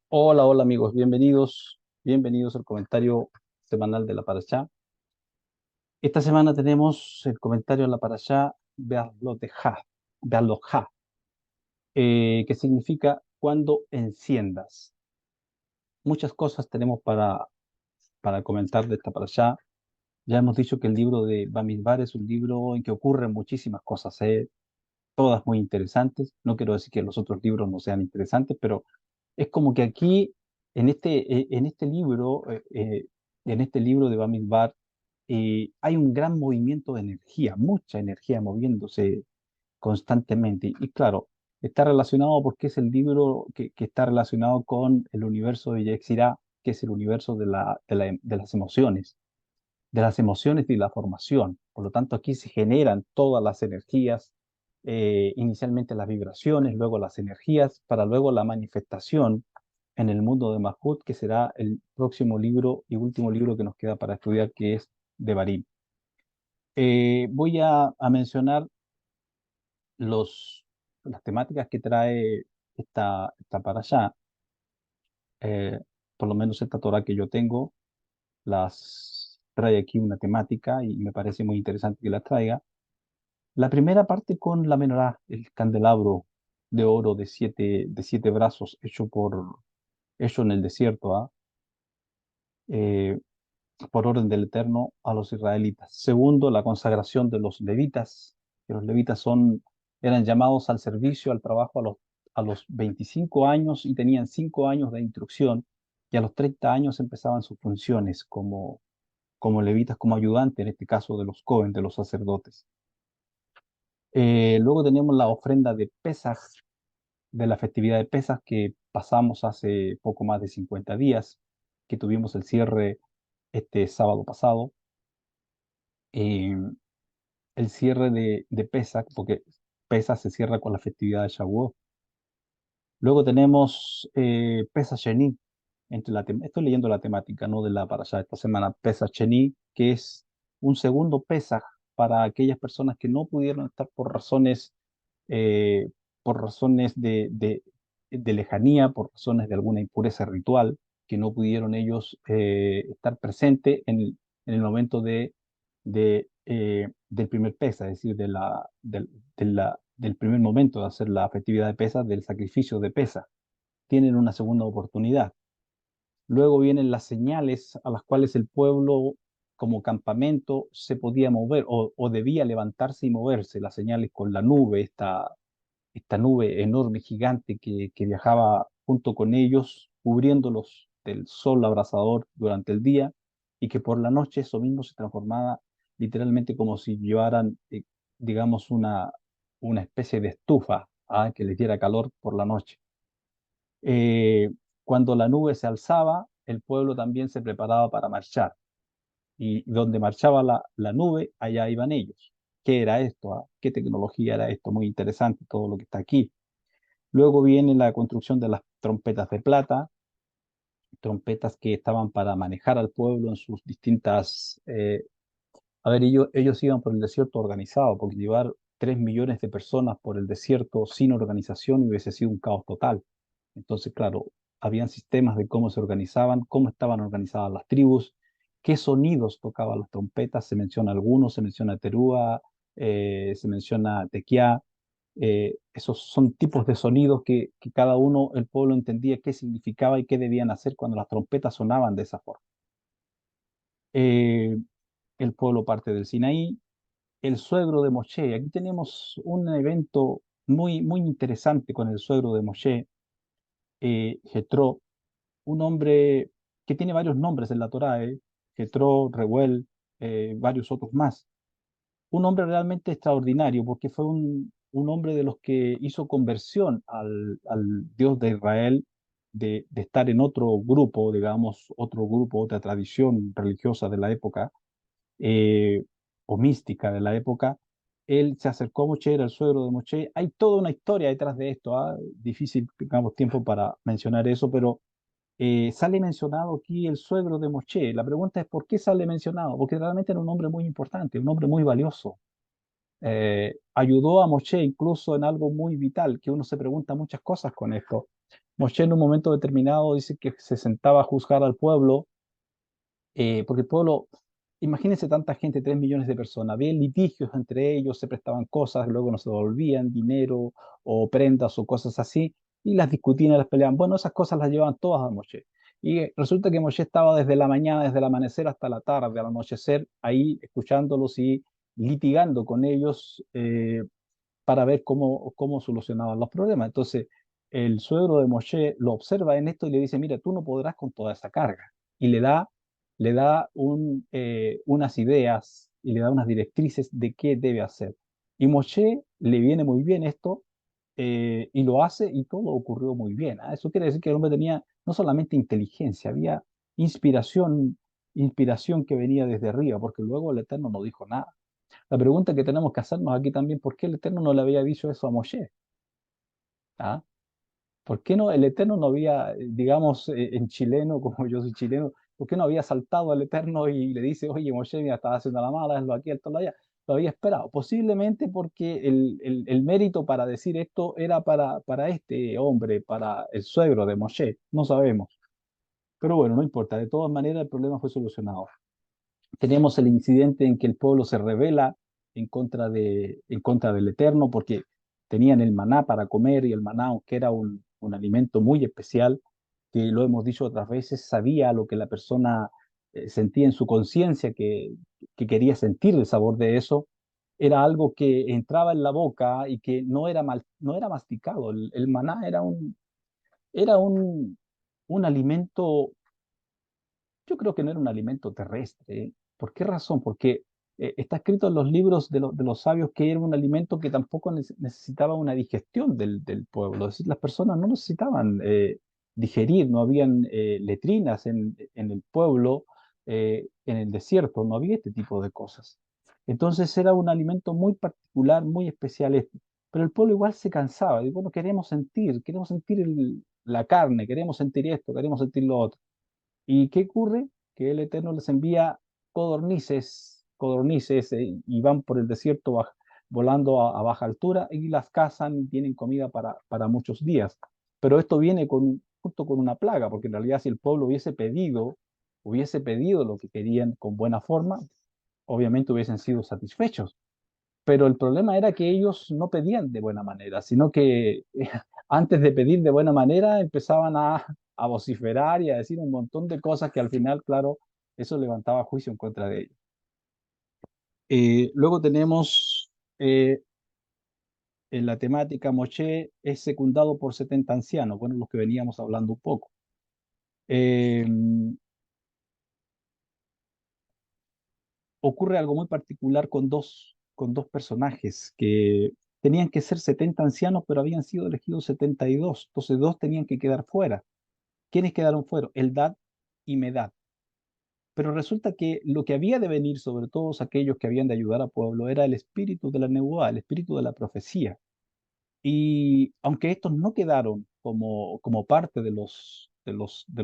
Hola, hola amigos, bienvenidos al comentario semanal de la Parashá. Esta semana tenemos el comentario de la Parashá Bealojá, que significa cuando enciendas. Muchas cosas tenemos para comentar de esta Parashá. Ya hemos dicho que el libro de Bamidbar es un libro en que ocurren muchísimas cosas, todas muy interesantes. No quiero decir que los otros libros no sean interesantes, pero es como que aquí, en este libro de Bamidbar, hay un gran movimiento de energía, mucha energía moviéndose constantemente. Y claro, está relacionado porque es el libro que está relacionado con el universo de Yetzirah, que es el universo de las emociones y la formación. Por lo tanto, aquí se generan todas las energías, inicialmente las vibraciones, luego las energías, para luego la manifestación en el mundo de Mahut, que será el próximo libro y último libro que nos queda para estudiar, que es de Barim. Voy a mencionar las temáticas que trae esta parashá. eh, por lo menos esta Torah que yo tengo, las trae aquí una temática y me parece muy interesante que las traiga. La primera parte con la menorá, el candelabro de oro de siete brazos hecho en el desierto, Eh, por orden del Eterno a los israelitas. Segundo, la consagración de los levitas, que los levitas eran llamados al servicio, al trabajo a los 25 años y tenían 5 años de instrucción, y a los 30 años empezaban sus funciones como levitas, como ayudantes, en este caso de los Cohen, de los sacerdotes. Luego tenemos la ofrenda de Pesaj, de la festividad de Pesaj que pasamos hace poco más de 50 días, que tuvimos el cierre este sábado pasado. Eh, el cierre de Pesaj, porque Pesaj se cierra con la festividad de Shavuot. Luego tenemos Pesaj Sheni. Estoy leyendo la temática, no de la parashá de esta semana. Pesaj Sheni, que es un segundo Pesaj para aquellas personas que no pudieron estar eh, por razones de lejanía, por razones de alguna impureza ritual, que no pudieron ellos estar presentes en el momento del primer Pesaj, es decir, del primer momento de hacer la festividad de Pesaj, del sacrificio de Pesaj. Tienen una segunda oportunidad. Luego vienen las señales a las cuales el pueblo como campamento se podía mover o debía levantarse y moverse. Las señales con la nube, esta nube enorme, gigante que viajaba junto con ellos, cubriéndolos del sol abrasador durante el día, y que por la noche eso mismo se transformaba literalmente como si llevaran, digamos, una especie de estufa, que les diera calor por la noche. Eh, Cuando la nube se alzaba, el pueblo también se preparaba para marchar. Y donde marchaba la nube, allá iban ellos. ¿Qué era esto? ¿Qué tecnología era esto? Muy interesante todo lo que está aquí. Luego viene la construcción de las trompetas de plata, trompetas que estaban para manejar al pueblo en sus distintas... a ver, ellos iban por el desierto organizado, porque llevar 3 millones de personas por el desierto sin organización hubiese sido un caos total. Entonces, claro, habían sistemas de cómo se organizaban, cómo estaban organizadas las tribus, qué sonidos tocaban las trompetas. Se menciona algunos, se menciona terúa, se menciona tequiá. Esos son tipos de sonidos que cada uno, el pueblo entendía qué significaba y qué debían hacer cuando las trompetas sonaban de esa forma. Eh, el pueblo parte del Sinaí, el suegro de Moshe. Aquí tenemos un evento muy, muy interesante con el suegro de Moshe, Jetro, un hombre que tiene varios nombres en la Torá, Jetro, Reuel, varios otros más. Un hombre realmente extraordinario porque fue un hombre de los que hizo conversión al Dios de Israel, de estar en otro grupo, digamos, otro grupo, otra tradición religiosa de la época, eh, o mística de la época. Él se acercó a Moshe, era el suegro de Moshe. Hay toda una historia detrás de esto, difícil, tengamos tiempo para mencionar eso, pero sale mencionado aquí el suegro de Moshe. La pregunta es, ¿por qué sale mencionado? Porque realmente era un hombre muy importante, un hombre muy valioso. Ayudó a Moshe incluso en algo muy vital, que uno se pregunta muchas cosas con esto. Moshe en un momento determinado dice que se sentaba a juzgar al pueblo, porque el pueblo, imagínense tanta gente, 3 millones de personas, había litigios entre ellos, se prestaban cosas, luego no se devolvían dinero o prendas o cosas así, y las discutían, las peleaban. Bueno, esas cosas las llevaban todas a Moshe. Y resulta que Moshe estaba desde la mañana, desde el amanecer hasta la tarde, al anochecer, ahí escuchándolos y litigando con ellos, para ver cómo solucionaban los problemas. Entonces, el suegro de Moshe lo observa en esto y le dice, mira, tú no podrás con toda esa carga. Y le da unas ideas y le da unas directrices de qué debe hacer. Y Moshe le viene muy bien esto, y lo hace y todo ocurrió muy bien. ¿Ah? Eso quiere decir que el hombre tenía no solamente inteligencia, había inspiración, inspiración que venía desde arriba, porque luego el Eterno no dijo nada. La pregunta que tenemos que hacernos aquí también, ¿por qué el Eterno no le había dicho eso a Moshe? ¿Ah? ¿Por qué no el Eterno no había, digamos, en chileno, como yo soy chileno, por qué no había saltado al Eterno y le dice, oye, Moshe, mira, estás haciendo la mala, hazlo aquí, hazlo allá? Lo había esperado. Posiblemente porque el mérito para decir esto era para este hombre, para el suegro de Moshe. No sabemos. Pero bueno, no importa. De todas maneras, el problema fue solucionado. Tenemos el incidente en que el pueblo se rebela en contra del Eterno porque tenían el maná para comer, y el maná, aunque era un alimento muy especial, que lo hemos dicho otras veces, sabía lo que la persona sentía en su conciencia, que quería sentir el sabor de eso. Era algo que entraba en la boca y que no era masticado. El maná era un alimento. Yo creo que no era un alimento terrestre. ¿Eh? ¿Por qué razón? Porque está escrito en los libros de los sabios que era un alimento que tampoco necesitaba una digestión del pueblo. Es decir, las personas no necesitaban digerir, no habían letrinas en el pueblo, en el desierto, no había este tipo de cosas. Entonces era un alimento muy particular, muy especial este. Pero el pueblo igual se cansaba. Y bueno, queremos sentir la carne, queremos sentir esto, queremos sentir lo otro. ¿Y qué ocurre? Que el Eterno les envía codornices, codornices, y van por el desierto volando a baja altura y las cazan y tienen comida para muchos días. Pero esto viene junto con una plaga, porque en realidad si el pueblo hubiese pedido lo que querían con buena forma, obviamente hubiesen sido satisfechos. Pero el problema era que ellos no pedían de buena manera, sino que antes de pedir de buena manera empezaban a vociferar y a decir un montón de cosas que al final, claro, eso levantaba juicio en contra de ellos. Luego tenemos, en la temática, Moshe es secundado por 70 ancianos, bueno, los que veníamos hablando un poco. Eh, Ocurre algo muy particular con dos personajes que tenían que ser 70 ancianos, pero habían sido elegidos 72. Entonces dos tenían que quedar fuera. ¿Quiénes quedaron fuera? Eldad y Medad. Pero resulta que lo que había de venir sobre todos aquellos que habían de ayudar al pueblo era el espíritu de la nebuá, el espíritu de la profecía. Y aunque estos no quedaron como parte de los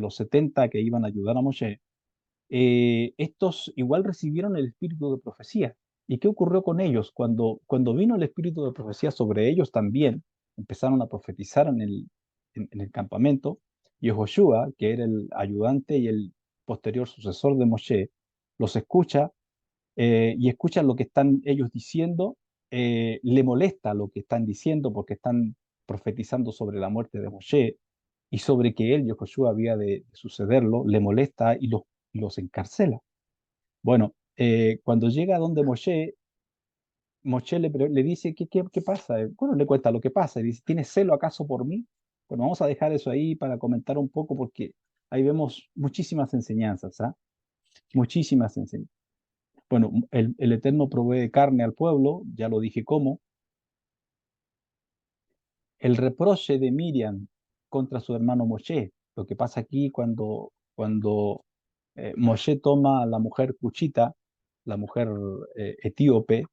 70 que iban a ayudar a Moshe, estos igual recibieron el espíritu de profecía. ¿Y qué ocurrió con ellos? Cuando vino el espíritu de profecía sobre ellos también, empezaron a profetizar en el campamento. Y Joshua, que era el ayudante y el posterior sucesor de Moshe, los escucha, y escucha lo que están ellos diciendo. Le molesta lo que están diciendo porque están profetizando sobre la muerte de Moshe y sobre que él, Joshua, había de sucederlo. Le molesta y los encarcela. Bueno, cuando llega a donde Moshe, Moshe le dice, ¿qué pasa? Bueno, le cuenta lo que pasa y dice, ¿tienes celo acaso por mí? Bueno, vamos a dejar eso ahí para comentar un poco porque ahí vemos muchísimas enseñanzas, ¿ah? Muchísimas enseñanzas. Bueno, el Eterno provee carne al pueblo, ya lo dije cómo. El reproche de Miriam contra su hermano Moshe. Lo que pasa aquí cuando Moshe toma a la mujer cuchita, la mujer etíope,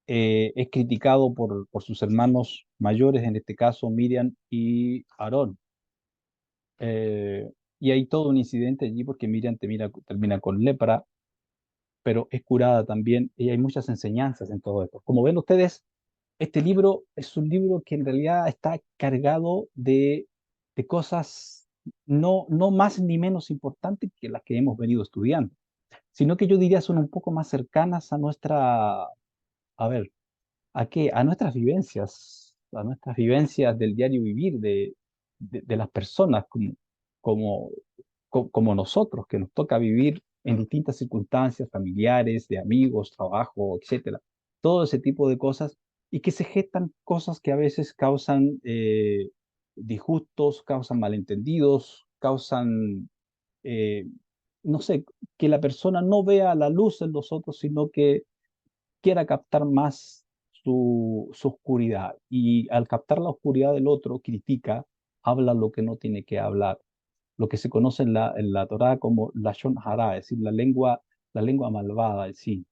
es criticado por sus hermanos mayores, en este caso Miriam y Aarón. Y hay todo un incidente allí porque Miriam termina con lepra, pero es curada también, y hay muchas enseñanzas en todo esto. Como ven ustedes, este libro es un libro que en realidad está cargado de cosas no más ni menos importantes que las que hemos venido estudiando, sino que yo diría son un poco más cercanas a nuestra, a ver, ¿a qué? A nuestras vivencias del diario vivir de las personas como, como nosotros, que nos toca vivir en distintas circunstancias familiares, de amigos, trabajo, etcétera. Todo ese tipo de cosas y que se gestan cosas que a veces causan disgustos, causan malentendidos, causan, eh, no sé, que la persona no vea la luz en los otros, sino que quiera captar más su oscuridad. Y al captar la oscuridad del otro, critica, habla lo que no tiene que hablar, lo que se conoce en la Torá como Lashon Hara, es decir, la lengua malvada en sí.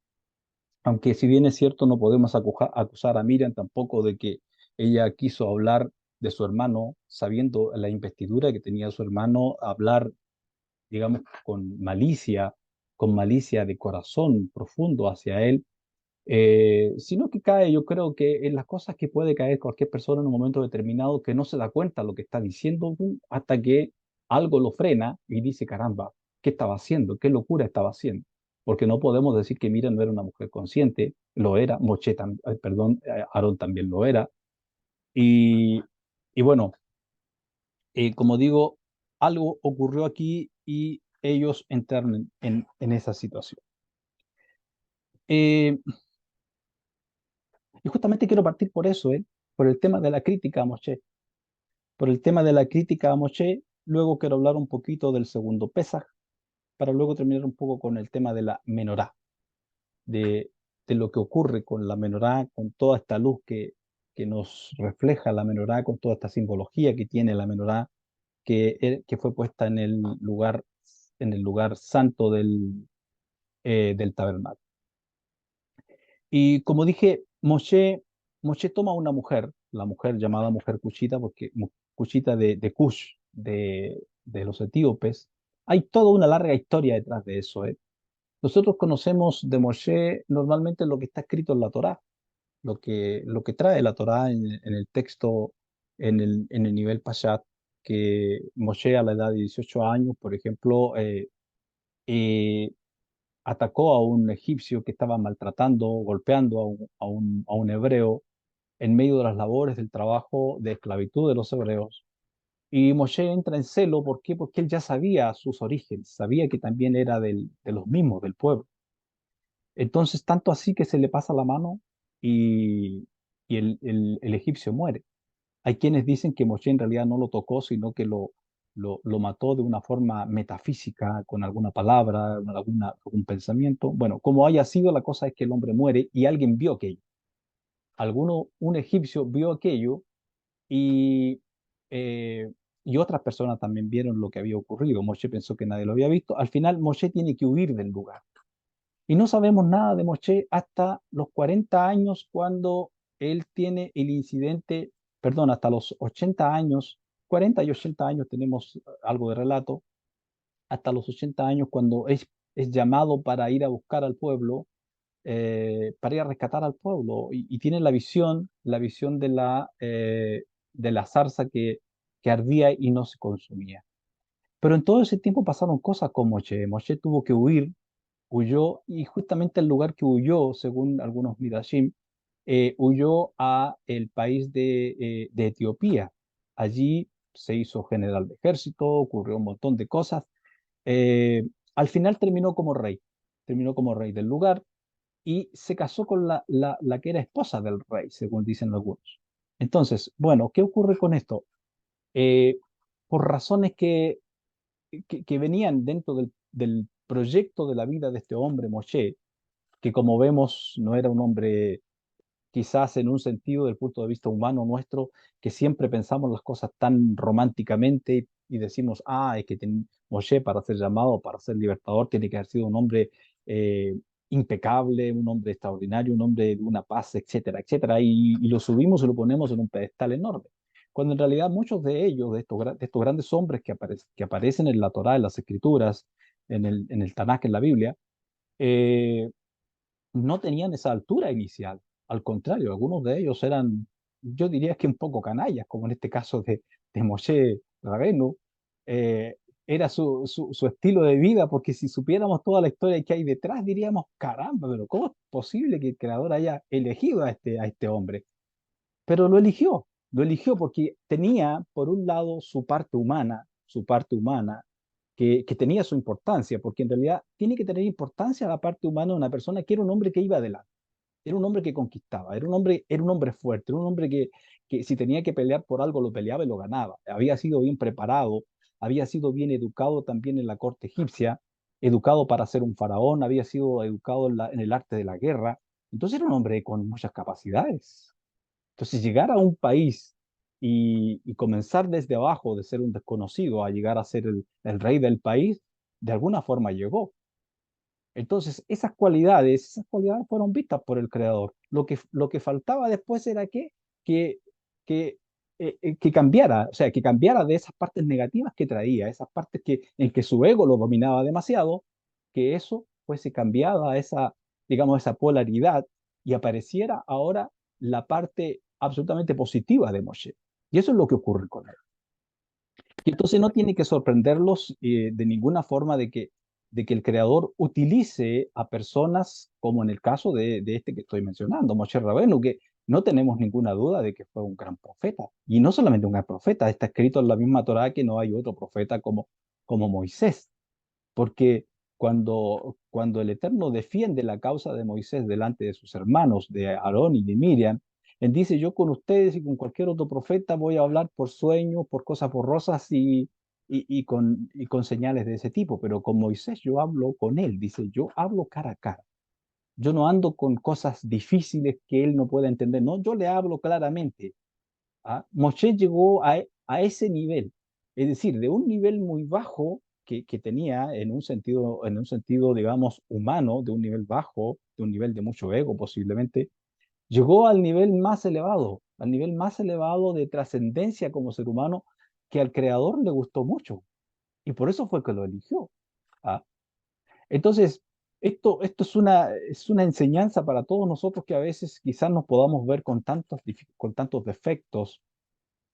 Aunque si bien es cierto, no podemos acusar a Miriam tampoco de que ella quiso hablar de su hermano, sabiendo la investidura que tenía su hermano, hablar, digamos, con malicia de corazón profundo hacia él, sino que cae, yo creo que en las cosas que puede caer cualquier persona en un momento determinado que no se da cuenta lo que está diciendo hasta que algo lo frena y dice, caramba, ¿qué estaba haciendo? ¿Qué locura estaba haciendo? Porque no podemos decir que Miriam no era una mujer consciente, lo era, perdón, Aarón también lo era. Y, y bueno, como digo, algo ocurrió aquí y ellos entraron en esa situación. Eh, y justamente quiero partir por eso, por el tema de la crítica a Moshe. Por el tema de la crítica a Moshe, luego quiero hablar un poquito del segundo Pesaj, para luego terminar un poco con el tema de la menorá, de, de lo que ocurre con la menorá, con toda esta luz que nos refleja la menorá, con toda esta simbología que tiene la menorá, que fue puesta en el lugar santo del tabernáculo. Y como dije, Moshe toma a una mujer, la mujer llamada mujer cuchita, porque cuchita de Cush, de los etíopes. Hay toda una larga historia detrás de eso, ¿eh? Nosotros conocemos de Moshe normalmente lo que está escrito en la Torá, lo que trae la Torá en el texto, en el nivel Pashat, que Moshe a la edad de 18 años, por ejemplo, eh, atacó a un egipcio que estaba maltratando, golpeando a un hebreo en medio de las labores del trabajo de esclavitud de los hebreos. Y Moshe entra en celo, ¿por qué? Porque él ya sabía sus orígenes, sabía que también era de los mismos, del pueblo. Entonces, tanto así que se le pasa la mano y, y el egipcio muere. Hay quienes dicen que Moshe en realidad no lo tocó, sino que lo mató de una forma metafísica, con alguna palabra, algún pensamiento. Bueno, como haya sido, la cosa es que el hombre muere y alguien vio aquello. Un egipcio vio aquello y, eh, y otras personas también vieron lo que había ocurrido. Moshe pensó que nadie lo había visto. Al final, Moshe tiene que huir del lugar. Y no sabemos nada de Moshe hasta los 40 años cuando él tiene el incidente, perdón, hasta los 80 años, 40 y 80 años tenemos algo de relato, hasta los 80 años cuando es llamado para ir a buscar al pueblo, para ir a rescatar al pueblo y tiene la visión de la zarza que ardía y no se consumía. Pero en todo ese tiempo pasaron cosas con Moshe. Moshe tuvo que huir, huyó y justamente el lugar que huyó, según algunos Midashim, huyó a el país de Etiopía. Allí se hizo general de ejército, ocurrió un montón de cosas. Eh, Al final terminó como rey del lugar y se casó con la que era esposa del rey, según dicen algunos. Entonces, bueno, ¿qué ocurre con esto? Eh, por razones que venían dentro del proyecto de la vida de este hombre, Moshe, que como vemos no era un hombre quizás en un sentido del punto de vista humano nuestro, que siempre pensamos las cosas tan románticamente y decimos, es que Moshe para ser llamado, para ser libertador, tiene que haber sido un hombre eh, impecable, un hombre extraordinario, un hombre de una paz, etcétera, etcétera, y lo subimos y lo ponemos en un pedestal enorme. Cuando en realidad muchos de ellos, de estos grandes hombres que aparecen en la Torá, en las Escrituras, en el Tanakh, en la Biblia, eh, no tenían esa altura inicial. Al contrario, algunos de ellos eran, yo diría que un poco canallas, como en este caso de Moshe. Ravenu, eh, era su estilo de vida, porque si supiéramos toda la historia que hay detrás, diríamos, caramba, pero ¿cómo es posible que el creador haya elegido a este hombre? Pero lo eligió porque tenía, por un lado, su parte humana, que tenía su importancia, porque en realidad tiene que tener importancia la parte humana de una persona que era un hombre que iba adelante, era un hombre que conquistaba, era un hombre fuerte, era un hombre que si tenía que pelear por algo, lo peleaba y lo ganaba. Había sido bien preparado, había sido bien educado también en la corte egipcia, educado para ser un faraón, había sido educado en el arte de la guerra. Entonces era un hombre con muchas capacidades. Entonces, llegar a un país y comenzar desde abajo, de ser un desconocido, a llegar a ser el rey del país, de alguna forma llegó. Entonces, esas cualidades fueron vistas por el creador. Lo que faltaba después era que, que, que cambiara, o sea, que cambiara de esas partes negativas que traía, esas partes en que su ego lo dominaba demasiado, que eso fuese cambiada, digamos, esa polaridad, y apareciera ahora la parte absolutamente positiva de Moshe. Y eso es lo que ocurre con él. Y entonces no tiene que sorprenderlos de ninguna forma de que el creador utilice a personas como en el caso de este que estoy mencionando, Moshe Rabenu, que no tenemos ninguna duda de que fue un gran profeta. Y no solamente un gran profeta, está escrito en la misma Torá que no hay otro profeta como Moisés, porque cuando el Eterno defiende la causa de Moisés delante de sus hermanos, de Aarón y de Miriam, él dice, yo con ustedes y con cualquier otro profeta voy a hablar por sueños, por cosas borrosas y con señales de ese tipo, pero con Moisés yo hablo con él, dice, yo hablo cara a cara. Yo no ando con cosas difíciles que él no pueda entender, no, yo le hablo claramente. ¿Ah? Moshe llegó a ese nivel, es decir, de un nivel muy bajo que tenía en un sentido, digamos, humano, de un nivel bajo, de un nivel de mucho ego posiblemente, llegó al nivel más elevado de trascendencia como ser humano, que al creador le gustó mucho, y por eso fue que lo eligió. ¿Ah? Entonces, esto es una enseñanza para todos nosotros que a veces quizás nos podamos ver con tantos defectos.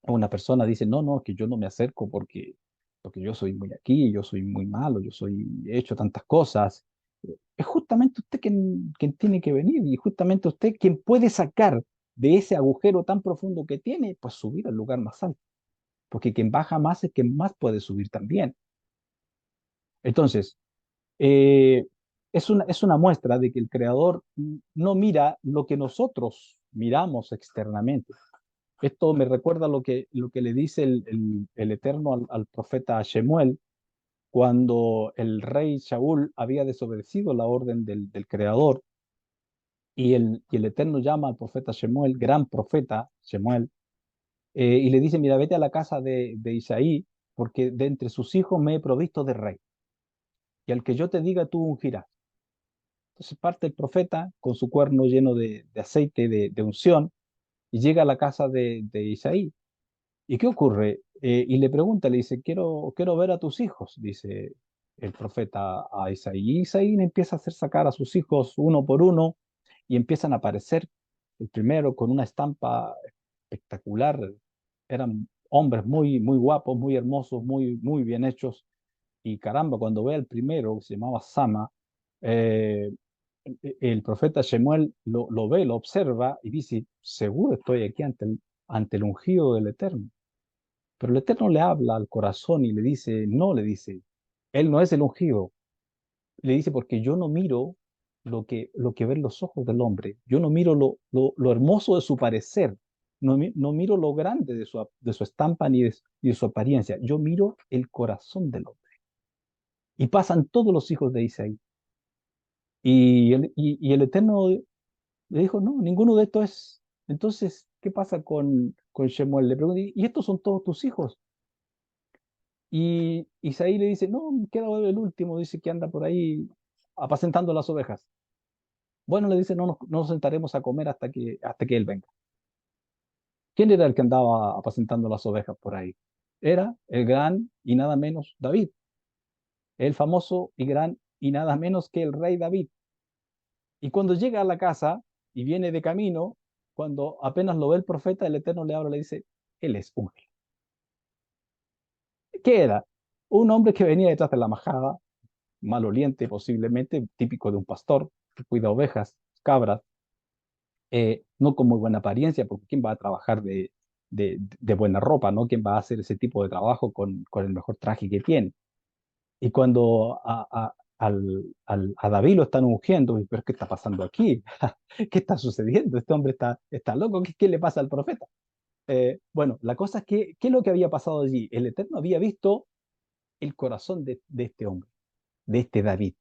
Una persona dice, no, no, que yo no me acerco porque yo soy muy aquí, yo soy muy malo, he hecho tantas cosas. Es justamente usted quien tiene que venir, y justamente usted quien puede sacar de ese agujero tan profundo que tiene, pues subir al lugar más alto, porque quien baja más es quien más puede subir también. Entonces, eh, es una muestra de que el Creador no mira lo que nosotros miramos externamente. Esto me recuerda lo que le dice el Eterno al profeta Shemuel cuando el rey Shaul había desobedecido la orden del Creador, y el Eterno llama al profeta Shemuel, gran profeta Shemuel, y le dice, mira, vete a la casa de Isaí, porque de entre sus hijos me he provisto de rey, y al que yo te diga tú ungirás. Entonces parte el profeta con su cuerno lleno de aceite de unción y llega a la casa de Isaí. ¿Y qué ocurre? Y le pregunta, le dice, quiero ver a tus hijos, dice el profeta a Isaí. Y Isaí le empieza a hacer sacar a sus hijos uno por uno y empiezan a aparecer. El primero con una estampa espectacular. Eran hombres muy guapos, muy hermosos, muy bien hechos. Y caramba, cuando ve al primero, que se llamaba Sama, eh, el profeta Shemuel lo ve, lo observa y dice, seguro estoy aquí ante el ungido del Eterno. Pero el Eterno le habla al corazón y le dice, no, le dice, él no es el ungido. Le dice, porque yo no miro lo que ven los ojos del hombre. Yo no miro lo hermoso de su parecer. No miro lo grande de su estampa ni de su apariencia. Yo miro el corazón del hombre. Y pasan todos los hijos de Isaí. Y el Eterno le dijo, no, ninguno de estos es. Entonces, ¿qué pasa con Shemuel? Le pregunta, ¿y estos son todos tus hijos? Y Isaí le dice, no, queda el último, dice que anda por ahí apacentando las ovejas. Bueno, le dice, no nos sentaremos a comer hasta que él venga. ¿Quién era el que andaba apacentando las ovejas por ahí? Era el gran y nada menos David, el famoso y gran y nada menos que el rey David. Y cuando llega a la casa y viene de camino, cuando apenas lo ve el profeta, el Eterno le habla y le dice, él es un ¿Qué era? Un hombre que venía detrás de la majada, maloliente posiblemente, típico de un pastor que cuida ovejas, cabras, no con muy buena apariencia, porque ¿quién va a trabajar de buena ropa, ¿no? ¿Quién va a hacer ese tipo de trabajo con el mejor traje que tiene? Y cuando a David lo están ungiendo, pero ¿qué está pasando aquí? ¿Qué está sucediendo? Este hombre está loco. ¿Qué le pasa al profeta? Bueno, la cosa es que, ¿qué es lo que había pasado allí? El Eterno había visto el corazón de este hombre, de este David,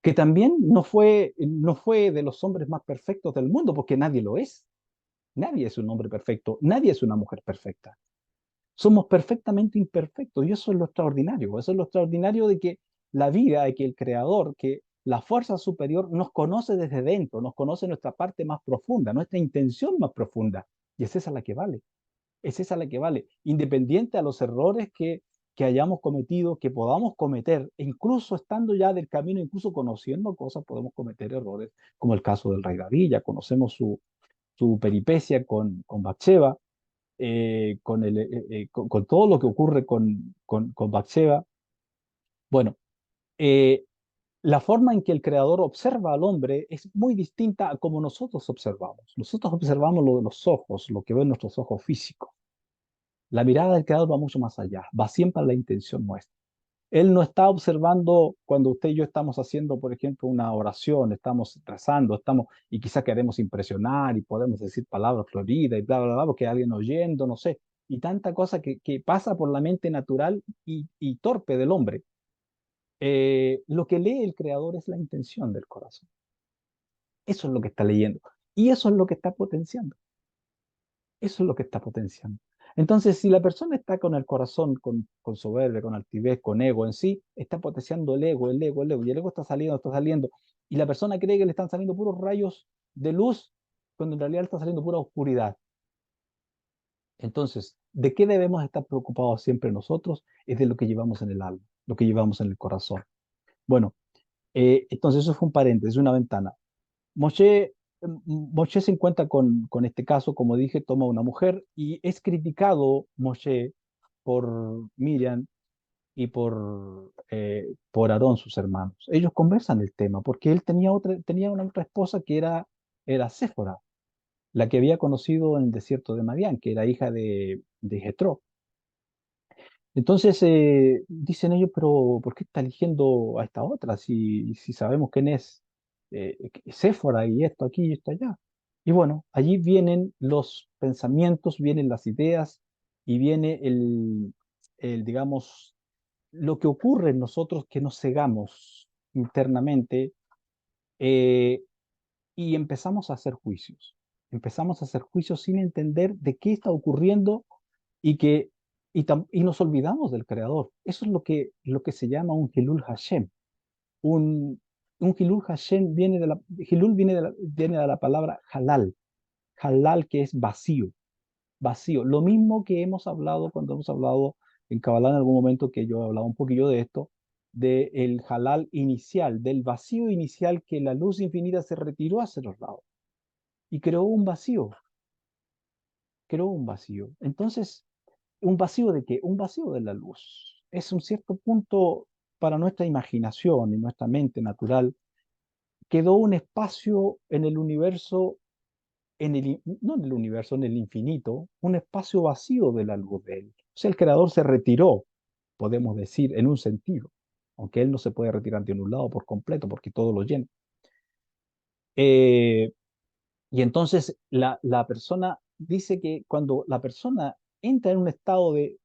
que también no fue de los hombres más perfectos del mundo, porque nadie lo es. Nadie es un hombre perfecto, nadie es una mujer perfecta. Somos perfectamente imperfectos y eso es lo extraordinario. Eso es lo extraordinario de que la vida, de que el Creador, que la fuerza superior nos conoce desde dentro, nos conoce nuestra parte más profunda, nuestra intención más profunda. Y es esa la que vale. Es esa la que vale. Independiente a los errores que hayamos cometido, que podamos cometer, e incluso estando ya del camino, incluso conociendo cosas, podemos cometer errores, como el caso del rey David. Ya conocemos su peripecia con Bathsheba, con todo lo que ocurre con Bathsheba. Bueno, eh, la forma en que el Creador observa al hombre es muy distinta a como nosotros observamos. Nosotros observamos lo de los ojos, lo que ven nuestros ojos físicos. La mirada del Creador va mucho más allá, va siempre a la intención nuestra. Él no está observando cuando usted y yo estamos haciendo, por ejemplo, una oración, estamos rezando, y quizás queremos impresionar y podemos decir palabras floridas y bla, bla, bla, porque hay alguien oyendo, no sé, y tanta cosa que pasa por la mente natural y torpe del hombre. Lo que lee el Creador es la intención del corazón. Eso es lo que está leyendo. Y eso es lo que está potenciando. Eso es lo que está potenciando. Entonces, si la persona está con el corazón, con soberbia, con altivez, con ego en sí, está potenciando el ego, el ego, el ego, y el ego está saliendo, y la persona cree que le están saliendo puros rayos de luz, cuando en realidad le está saliendo pura oscuridad. Entonces, ¿de qué debemos estar preocupados siempre nosotros? Es de lo que llevamos en el alma, lo que llevamos en el corazón. Bueno, entonces eso fue un paréntesis, una ventana. Moshe se encuentra con este caso, como dije, toma una mujer y es criticado Moshe por Miriam y por Aarón, sus hermanos. Ellos conversan el tema porque él tenía una otra esposa que era Séfora, la que había conocido en el desierto de Madián, que era hija de Jetro. Entonces dicen ellos, pero ¿por qué está eligiendo a esta otra si sabemos quién es Séfora y esto aquí y esto allá? Y bueno, allí vienen los pensamientos, vienen las ideas y viene digamos, lo que ocurre en nosotros que nos cegamos internamente eh, y empezamos a hacer juicios. Empezamos a hacer juicios sin entender de qué está ocurriendo y que y nos olvidamos del Creador. Eso es lo que se llama un Hilul Hashem. Un, un Hilul Hashem Hilul viene de la palabra halal, halal que es vacío, vacío. Lo mismo que hemos hablado cuando hemos hablado en Kabbalah en algún momento, que yo he hablado un poquillo de esto, del halal inicial, del vacío inicial, que la luz infinita se retiró hacia los lados y creó un vacío. Entonces, ¿un vacío de qué? Un vacío de la luz. Es un cierto punto para nuestra imaginación y nuestra mente natural. Quedó un espacio en el universo, no en el universo, en el infinito, un espacio vacío de la luz de él. O sea, el creador se retiró, podemos decir, en un sentido, aunque él no se puede retirar de un lado por completo porque todo lo llena. Eh, y entonces la persona dice que cuando la persona entra en un estado de,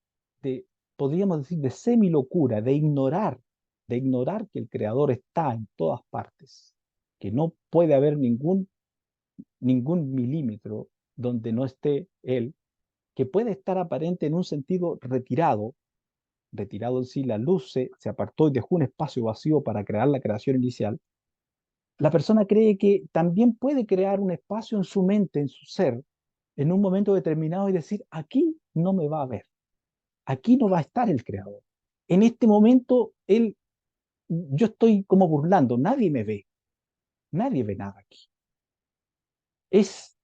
podríamos decir, de semilocura, de ignorar que el Creador está en todas partes, que no puede haber ningún milímetro donde no esté Él, que puede estar aparente en un sentido retirado en sí, la luz se apartó y dejó un espacio vacío para crear la creación inicial. La persona cree que también puede crear un espacio en su mente, en su ser, en un momento determinado y decir, aquí no me va a ver, aquí no va a estar el creador. En este momento, yo estoy como burlando, nadie ve nada aquí. Es,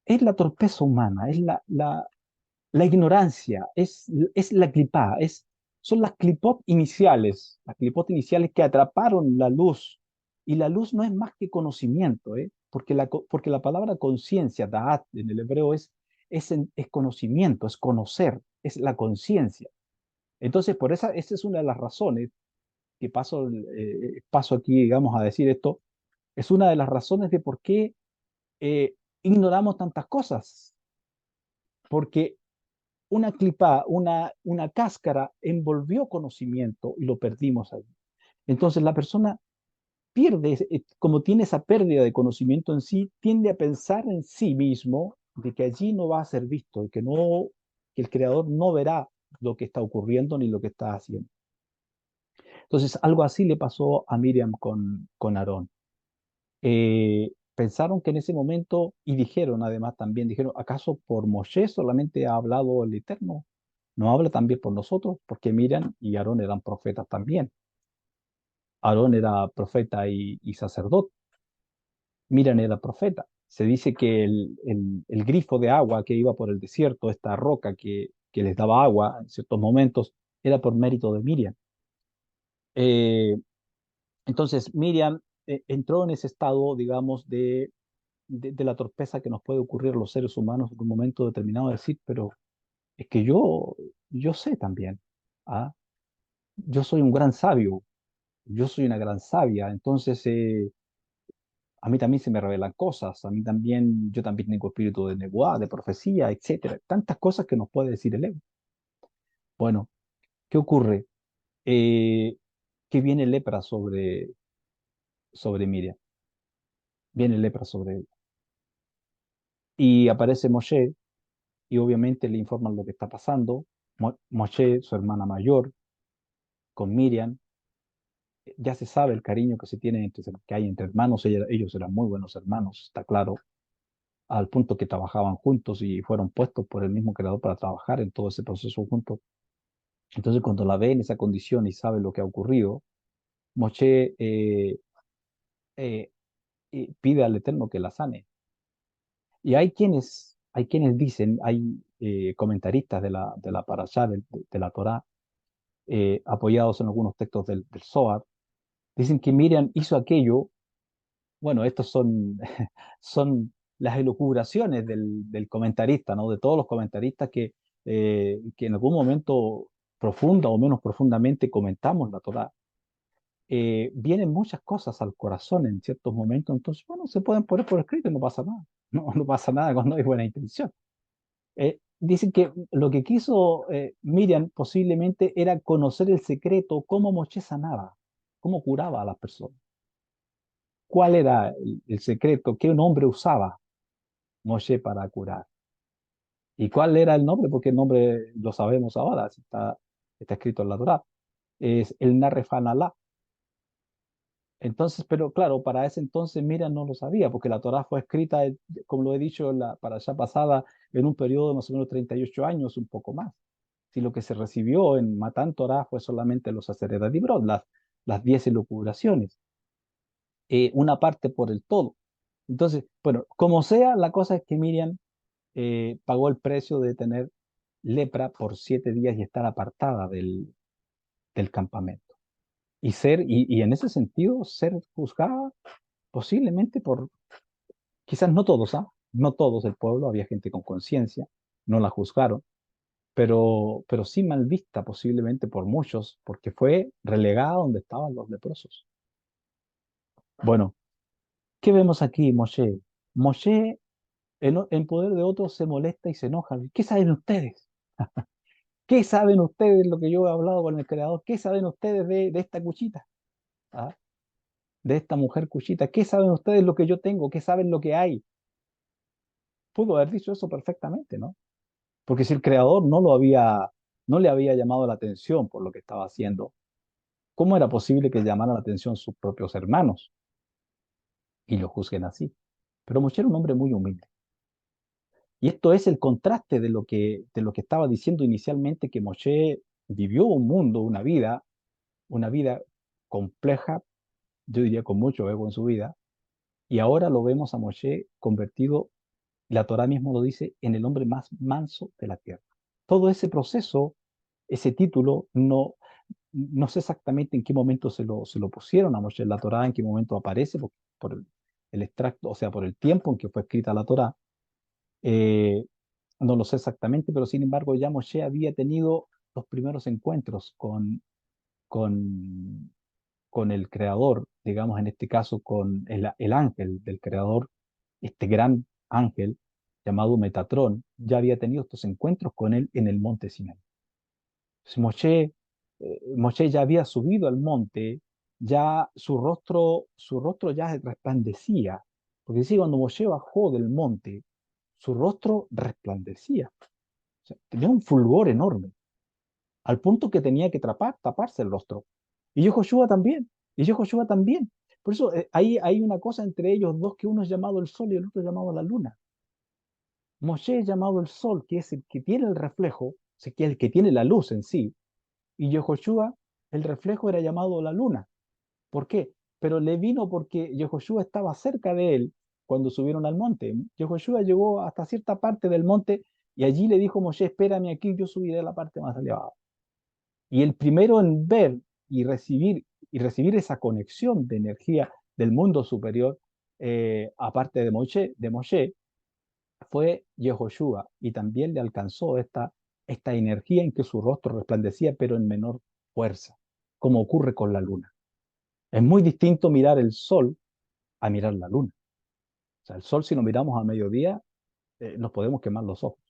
es la torpeza humana, es la ignorancia, es la clipá, son las clipot iniciales que atraparon la luz. Y la luz no es más que conocimiento, ¿eh? Porque la palabra conciencia, da'at, en el hebreo es conocimiento, es conocer, es la conciencia. Entonces, esa es una de las razones que paso aquí, digamos, a decir esto, es una de las razones de por qué ignoramos tantas cosas. Porque una clipa, una cáscara envolvió conocimiento y lo perdimos ahí. Entonces la persona pierde, como tiene esa pérdida de conocimiento en sí, tiende a pensar en sí mismo de que allí no va a ser visto, que el creador no verá lo que está ocurriendo ni lo que está haciendo. Entonces algo así le pasó a Miriam con Aarón. Pensaron que en ese momento, y dijeron además también, dijeron, ¿acaso por Moshe solamente ha hablado el Eterno? ¿No habla también por nosotros? Porque Miriam y Aarón eran profetas también. Aarón era profeta y sacerdote. Miriam era profeta. Se dice que el grifo de agua que iba por el desierto, esta roca que les daba agua en ciertos momentos, era por mérito de Miriam. Eh, entonces, Miriam entró en ese estado, digamos, de la torpeza que nos puede ocurrir a los seres humanos en un momento determinado, de decir, pero es que yo sé también, ¿ah? Yo soy un gran sabio, yo soy una gran sabia, entonces a mí también se me revelan cosas, a mí también, yo también tengo espíritu de nebuá, de profecía, etcétera, tantas cosas que nos puede decir el ego. Bueno, ¿qué ocurre? Eh, que viene lepra sobre Miriam, viene lepra sobre él. Y aparece Moshe y obviamente le informan lo que está pasando. Moshe, su hermana mayor, con Miriam, ya se sabe el cariño que se tiene que hay entre hermanos, ellos eran muy buenos hermanos, está claro, al punto que trabajaban juntos y fueron puestos por el mismo creador para trabajar en todo ese proceso juntos. Entonces, cuando la ve en esa condición y sabe lo que ha ocurrido, Moshe eh, pide al Eterno que la sane. Y hay quienes dicen, hay comentaristas de la Parashá, de la Torá, apoyados en algunos textos del Zohar, dicen que Miriam hizo aquello. Bueno, estos son las elucubraciones del comentarista, ¿no? De todos los comentaristas que en algún momento profunda o menos profundamente comentamos la Torá. Vienen muchas cosas al corazón en ciertos momentos, entonces, bueno, se pueden poner por escrito y no pasa nada. No, no pasa nada cuando hay buena intención. Dicen que lo que quiso Miriam posiblemente era conocer el secreto, cómo Moshe sanaba, cómo curaba a las personas. ¿Cuál era el secreto? ¿Qué nombre usaba Moshe para curar? ¿Y cuál era el nombre? Porque el nombre lo sabemos ahora, está escrito en la Torá. Es el Narrefanalá. Entonces, pero claro, para ese entonces Miriam no lo sabía, porque la Torá fue escrita, como lo he dicho para allá pasada, en un periodo de más o menos 38 años, un poco más. Si lo que se recibió en Matán Torá fue solamente los Aseret Dibrot, las 10 elucubraciones, una parte por el todo. Entonces, bueno, como sea, la cosa es que Miriam pagó el precio de tener lepra por 7 días y estar apartada del campamento. Y en ese sentido, ser juzgada posiblemente quizás no todos, ¿ah? No todos el pueblo, había gente con conciencia, no la juzgaron, pero sí mal vista posiblemente por muchos, porque fue relegada donde estaban los leprosos. Bueno, ¿qué vemos aquí, Moshe? Moshe en poder de otros se molesta y se enoja. ¿Qué saben ustedes? ¿Qué saben ustedes lo que yo he hablado con el creador? ¿Qué saben ustedes de esta cuchita? ¿Ah? De esta mujer cuchita. ¿Qué saben ustedes lo que yo tengo? ¿Qué saben lo que hay? Pudo haber dicho eso perfectamente, ¿no? Porque si el creador no le había llamado la atención por lo que estaba haciendo, ¿cómo era posible que llamara la atención sus propios hermanos y lo juzguen así? Pero Moshe era un hombre muy humilde. Y esto es el contraste de lo que estaba diciendo inicialmente, que Moshe vivió un mundo, una vida compleja, yo diría con mucho ego en su vida, y ahora lo vemos a Moshe convertido, la Torá mismo lo dice, en el hombre más manso de la tierra. Todo ese proceso, ese título, no sé exactamente en qué momento se lo pusieron a Moshe en la Torá, en qué momento aparece, por el extracto, o sea, por el tiempo en que fue escrita la Torá. Eh, no lo sé exactamente, pero sin embargo ya Moshe había tenido los primeros encuentros con, con el creador, digamos en este caso con el ángel del creador, este gran ángel llamado Metatrón, ya había tenido estos encuentros con él en el monte Sinai. Entonces, Moshe ya había subido al monte, ya su rostro ya resplandecía, porque sí, cuando Moshe bajó del monte, su rostro resplandecía, o sea, tenía un fulgor enorme, al punto que tenía que taparse el rostro. Y Yehoshua también, y Yehoshua también. Por eso ahí hay una cosa entre ellos dos, que uno es llamado el sol y el otro es llamado la luna. Moshe es llamado el sol, que es el que tiene el reflejo, o sea, que es el que tiene la luz en sí, y Yehoshua, el reflejo era llamado la luna. ¿Por qué? Pero le vino porque Yehoshua estaba cerca de él cuando subieron al monte. Yehoshua llegó hasta cierta parte del monte y allí le dijo Moshe, espérame aquí, yo subiré a la parte más elevada. Y el primero en ver y recibir esa conexión de energía del mundo superior, aparte de Moshe, fue Yehoshua, y también le alcanzó esta energía en que su rostro resplandecía, pero en menor fuerza, como ocurre con la luna. Es muy distinto mirar el sol a mirar la luna. O sea, el sol, si lo miramos a mediodía, nos podemos quemar los ojos.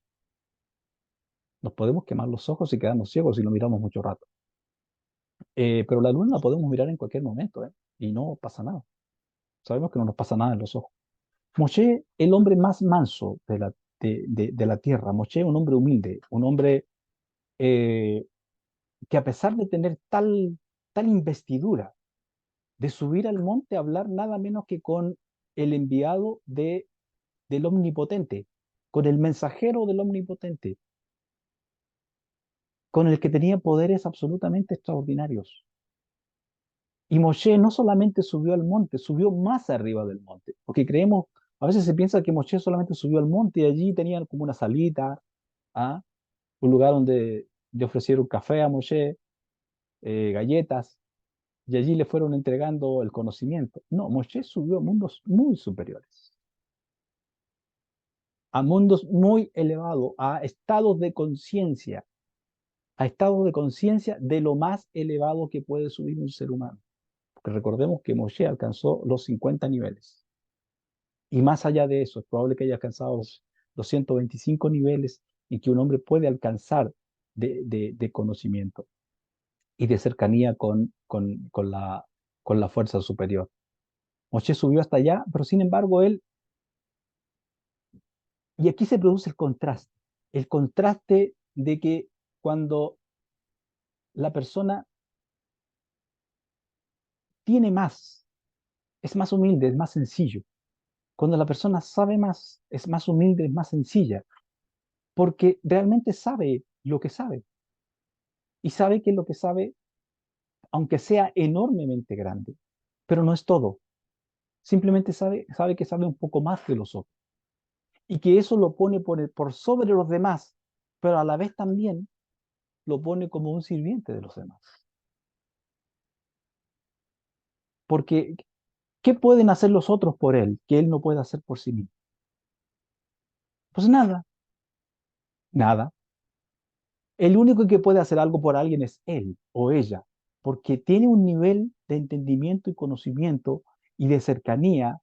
Nos podemos quemar los ojos y quedarnos ciegos si lo miramos mucho rato. Pero la luna la podemos mirar en cualquier momento, y no pasa nada. Sabemos que no nos pasa nada en los ojos. Moshe, el hombre más manso de la tierra. Moshe, un hombre humilde, un hombre eh, que a pesar de tener tal investidura de subir al monte a hablar nada menos que con el enviado del Omnipotente, con el mensajero del Omnipotente, con el que tenía poderes absolutamente extraordinarios. Y Moshe no solamente subió al monte, subió más arriba del monte, porque creemos, a veces se piensa que Moshe solamente subió al monte y allí tenían como una salita, ¿ah? Un lugar donde le ofrecieron café a Moshe, galletas, y allí le fueron entregando el conocimiento. No, Moshe subió a mundos muy superiores, a mundos muy elevados, a estados de conciencia de lo más elevado que puede subir un ser humano. Porque recordemos que Moshe alcanzó los 50 niveles. Y más allá de eso, es probable que haya alcanzado los 125 niveles en que un hombre puede alcanzar de conocimiento y de cercanía con la fuerza superior. Moshe subió hasta allá, pero sin embargo y aquí se produce el contraste de que cuando la persona tiene más, es más humilde, es más sencillo. Cuando la persona sabe más, es más humilde, es más sencilla, porque realmente sabe lo que sabe. Y sabe que lo que sabe, aunque sea enormemente grande, pero no es todo. Simplemente sabe que sabe un poco más que los otros. Y que eso lo pone por sobre los demás, pero a la vez también lo pone como un sirviente de los demás. Porque, ¿qué pueden hacer los otros por él que él no puede hacer por sí mismo? Pues nada, nada. El único que puede hacer algo por alguien es él o ella, porque tiene un nivel de entendimiento y conocimiento y de cercanía,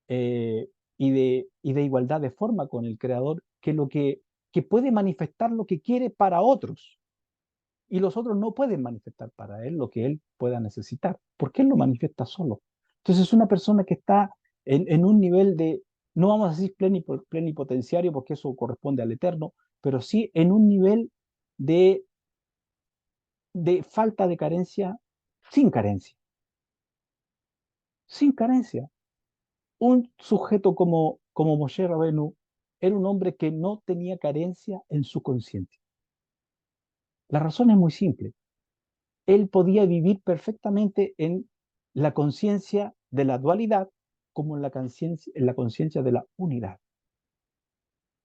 y de igualdad de forma con el Creador, que puede manifestar lo que quiere para otros. Y los otros no pueden manifestar para él lo que él pueda necesitar, porque él lo manifiesta solo. Entonces es una persona que está en un nivel de, no vamos a decir plenipotenciario, porque eso corresponde al eterno, pero sí en un nivel de, de falta de carencia, sin carencia, sin carencia. Un sujeto como Moshe Rabenu era un hombre que no tenía carencia en su conciencia. La razón es muy simple. Él podía vivir perfectamente en la conciencia de la dualidad como en la conciencia de la unidad.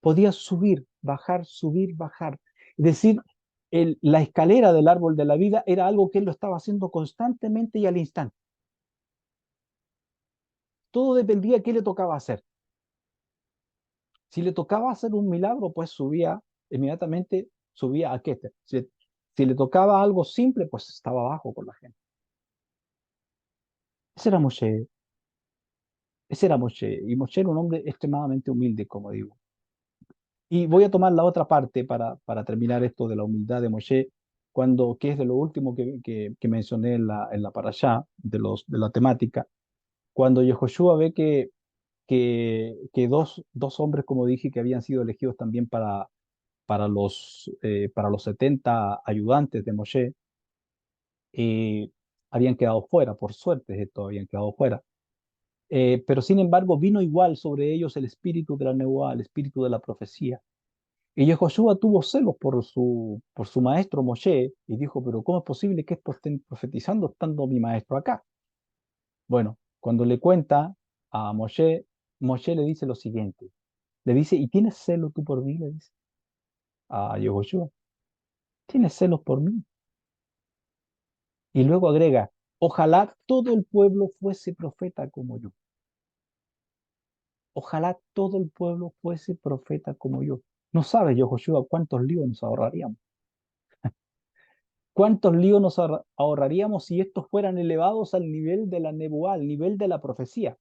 Podía subir, bajar, Es decir, la escalera del árbol de la vida era algo que él lo estaba haciendo constantemente y al instante. Todo dependía de qué le tocaba hacer. Si le tocaba hacer un milagro, pues subía, inmediatamente subía a Keter. Si le tocaba algo simple, pues estaba abajo con la gente. Ese era Moshe, ese era Moshe. Y Moshe era un hombre extremadamente humilde, como digo. Y voy a tomar la otra parte para terminar esto de la humildad de Moshe, que es de lo último que mencioné en la parashá, de la temática, cuando Yehoshua ve que dos hombres, como dije, que habían sido elegidos también para los 70 ayudantes de Moshe, eh, habían quedado fuera, por suerte esto habían quedado fuera. Pero sin embargo vino igual sobre ellos el espíritu de la Nebuá, el espíritu de la profecía. Y Yehoshua tuvo celos por su maestro Moshe y dijo, pero ¿cómo es posible que estos estén profetizando estando mi maestro acá? Bueno, cuando le cuenta a Moshe, Moshe le dice lo siguiente. Le dice, ¿y tienes celo tú por mí? Le dice a Yehoshua. ¿Tienes celos por mí? Y luego agrega, ojalá todo el pueblo fuese profeta como yo. Ojalá todo el pueblo fuese profeta como yo. No sabes, Yehoshua, cuántos líos nos ahorraríamos. ¿Cuántos líos nos ahorraríamos si estos fueran elevados al nivel de la nebuá, al nivel de la profecía,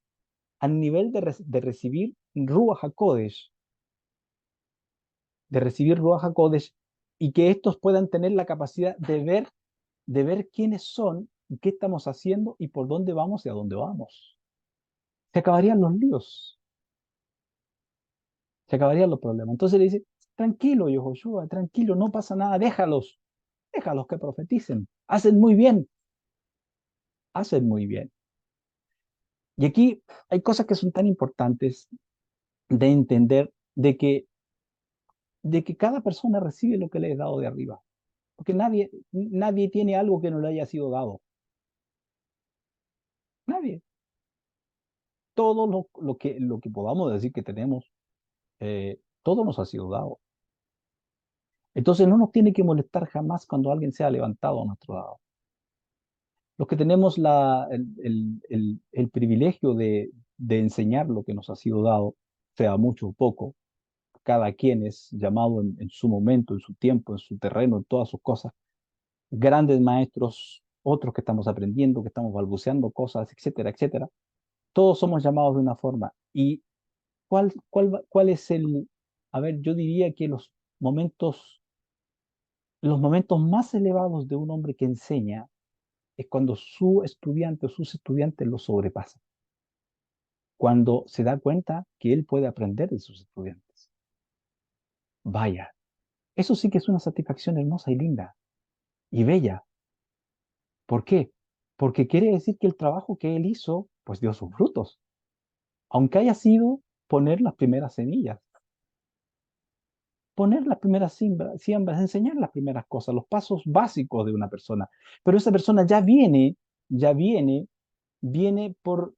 al nivel de recibir Ruach HaKodesh, y que estos puedan tener la capacidad de ver quiénes son, y qué estamos haciendo y por dónde vamos y a dónde vamos? Se acabarían los líos, se acabarían los problemas. Entonces le dice, tranquilo, Yehoshua, tranquilo, no pasa nada, déjalos que profeticen, hacen muy bien. Y aquí hay cosas que son tan importantes de entender de que cada persona recibe lo que le es dado de arriba, porque nadie tiene algo que no le haya sido dado, nadie. Todo lo que podamos decir que tenemos, todo nos ha sido dado. Entonces no nos tiene que molestar jamás cuando alguien sea levantado a nuestro lado. Los que tenemos el privilegio de enseñar lo que nos ha sido dado, sea mucho o poco, cada quien es llamado en su momento, en su tiempo, en su terreno, en todas sus cosas, grandes maestros, otros que estamos aprendiendo, que estamos balbuceando cosas, etcétera, etcétera. Todos somos llamados de una forma. ¿Y cuál es a ver, yo diría que los momentos más elevados de un hombre que enseña es cuando su estudiante o sus estudiantes lo sobrepasan, cuando se da cuenta que él puede aprender de sus estudiantes. Vaya, eso sí que es una satisfacción hermosa y linda y bella. ¿Por qué? Porque quiere decir que el trabajo que él hizo, pues dio sus frutos, aunque haya sido poner las primeras semillas, poner las primeras siembras, enseñar las primeras cosas, los pasos básicos de una persona. Pero esa persona ya viene por,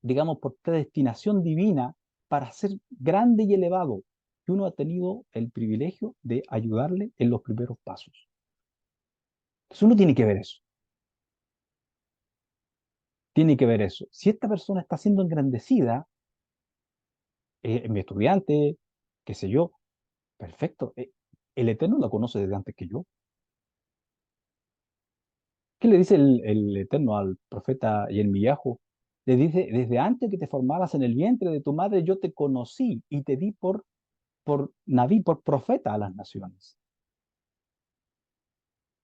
digamos, por predestinación divina para ser grande y elevado. Y uno ha tenido el privilegio de ayudarle en los primeros pasos. Entonces uno tiene que ver eso. Si esta persona está siendo engrandecida, mi estudiante, qué sé yo, perfecto. El Eterno la conoce desde antes que yo. ¿Qué le dice el Eterno al profeta Yirmiyahu? Le dice, desde antes que te formaras en el vientre de tu madre, yo te conocí y te di por Naví, por profeta a las naciones.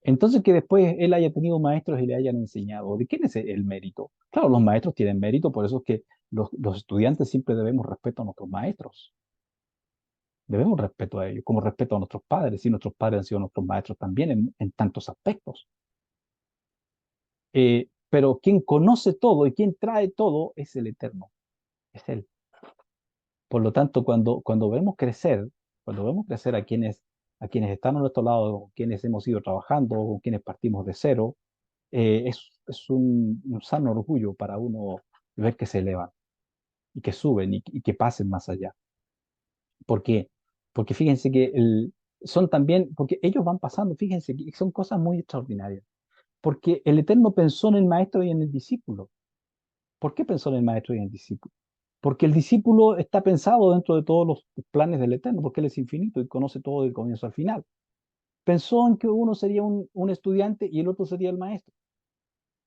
Entonces que después él haya tenido maestros y le hayan enseñado. ¿De quién es el mérito? Claro, los maestros tienen mérito, por eso es que los estudiantes siempre debemos respeto a nuestros maestros. Debemos respeto a ellos, como respeto a nuestros padres, y nuestros padres han sido nuestros maestros también en tantos aspectos. Pero quien conoce todo y quien trae todo es el Eterno, es Él. Por lo tanto, cuando vemos crecer a quienes están a nuestro lado, quienes hemos ido trabajando, con quienes partimos de cero, es un sano orgullo para uno ver que se elevan y que suben y que pasen más allá. ¿Por qué? Porque fíjense que son también, porque ellos van pasando, fíjense, que son cosas muy extraordinarias, porque el Eterno pensó en el maestro y en el discípulo. ¿Por qué pensó en el maestro y en el discípulo? Porque el discípulo está pensado dentro de todos los planes del Eterno, porque Él es infinito y conoce todo del comienzo al final. Pensó en que uno sería un estudiante y el otro sería el maestro,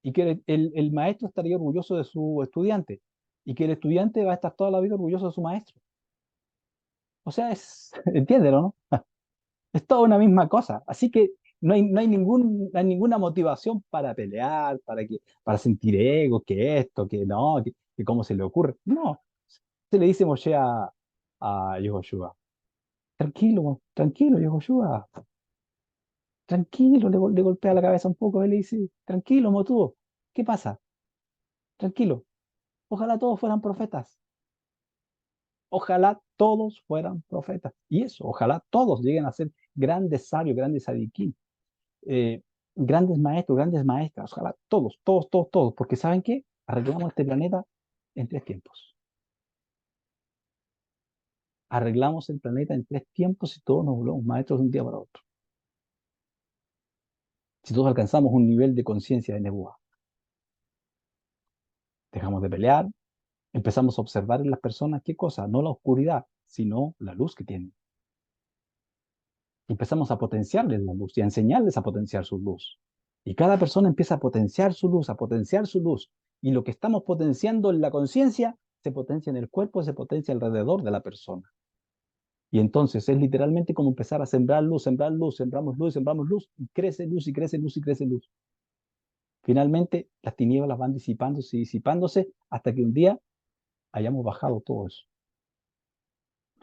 y que el maestro estaría orgulloso de su estudiante, y que el estudiante va a estar toda la vida orgulloso de su maestro. O sea, entiéndelo, ¿no? Es toda una misma cosa. Así que no hay ninguna motivación para pelear, para sentir ego, que esto, que no, que cómo se le ocurre. No, se le dice Moshe a Yehoshua, tranquilo, tranquilo, Yehoshua, tranquilo, le golpea la cabeza un poco, él le dice, tranquilo, Motudo, ¿qué pasa? Tranquilo, ojalá todos fueran profetas, ojalá todos fueran profetas. Y eso, ojalá todos lleguen a ser grandes sabios, grandes sadiquín, eh, grandes maestros, grandes maestras, ojalá todos, todos, todos, todos, porque ¿saben qué? Arreglamos este planeta en 3 tiempos. Arreglamos el planeta en 3 tiempos y todos nos volvemos maestros de un día para otro. Si todos alcanzamos un nivel de conciencia de Nebuá, dejamos de pelear, empezamos a observar en las personas qué cosa, no la oscuridad, sino la luz que tienen. Empezamos a potenciarles la luz y a enseñarles a potenciar su luz. Y cada persona empieza a potenciar su luz, a potenciar su luz. Y lo que estamos potenciando en la conciencia se potencia en el cuerpo, se potencia alrededor de la persona. Y entonces es literalmente como empezar a sembrar luz, sembramos luz, y crece luz, y crece luz, y crece luz. Finalmente, las tinieblas van disipándose y disipándose hasta que un día hayamos bajado todo eso.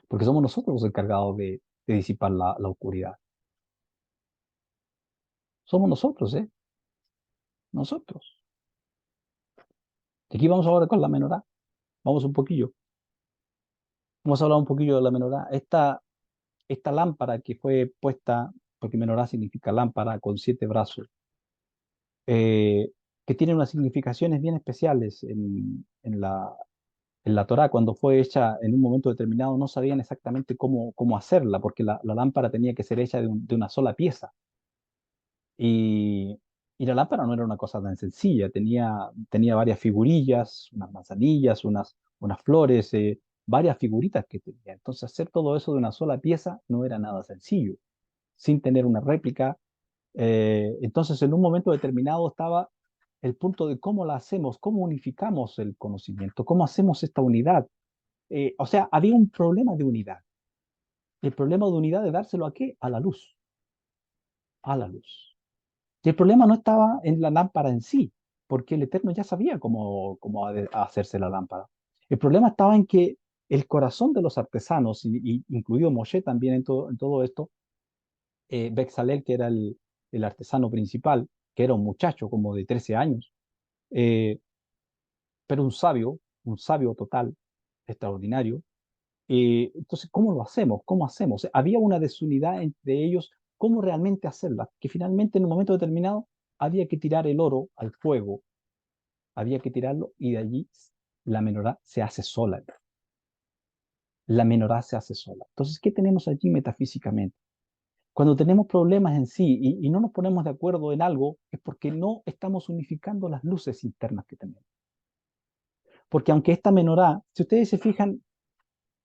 Porque somos nosotros los encargados de disipar la oscuridad. Somos nosotros, ¿eh? Nosotros. Y aquí vamos ahora con la menorá. Vamos un poquillo. Vamos a hablar un poquillo de la menorá. Esta lámpara que fue puesta, porque menorá significa lámpara con 7 brazos, eh, que tiene unas significaciones bien especiales en la Torá. Cuando fue hecha en un momento determinado, no sabían exactamente cómo hacerla, porque la lámpara tenía que ser hecha de una sola pieza. Y, y la lámpara no era una cosa tan sencilla, tenía varias figurillas, unas manzanillas, unas flores, varias figuritas que tenía. Entonces hacer todo eso de una sola pieza no era nada sencillo, sin tener una réplica. Entonces en un momento determinado estaba el punto de cómo la hacemos, cómo unificamos el conocimiento, cómo hacemos esta unidad. O sea, había un problema de unidad. El problema de unidad de dárselo a qué? A la luz, a la luz. Y el problema no estaba en la lámpara en sí, porque el Eterno ya sabía cómo hacerse la lámpara. El problema estaba en que el corazón de los artesanos, y incluido Moshe también en todo esto, Bezalel, que era el artesano principal, que era un muchacho como de 13 años, eh, pero un sabio total, extraordinario. Entonces, ¿cómo lo hacemos? ¿Cómo hacemos? Había una desunidad entre ellos, ¿cómo realmente hacerla? Que finalmente en un momento determinado había que tirar el oro al fuego, había que tirarlo y de allí la menorá se hace sola. La menorá se hace sola. Entonces, ¿qué tenemos allí metafísicamente? Cuando tenemos problemas en sí y no nos ponemos de acuerdo en algo, es porque no estamos unificando las luces internas que tenemos. Porque aunque esta menorá, si ustedes se fijan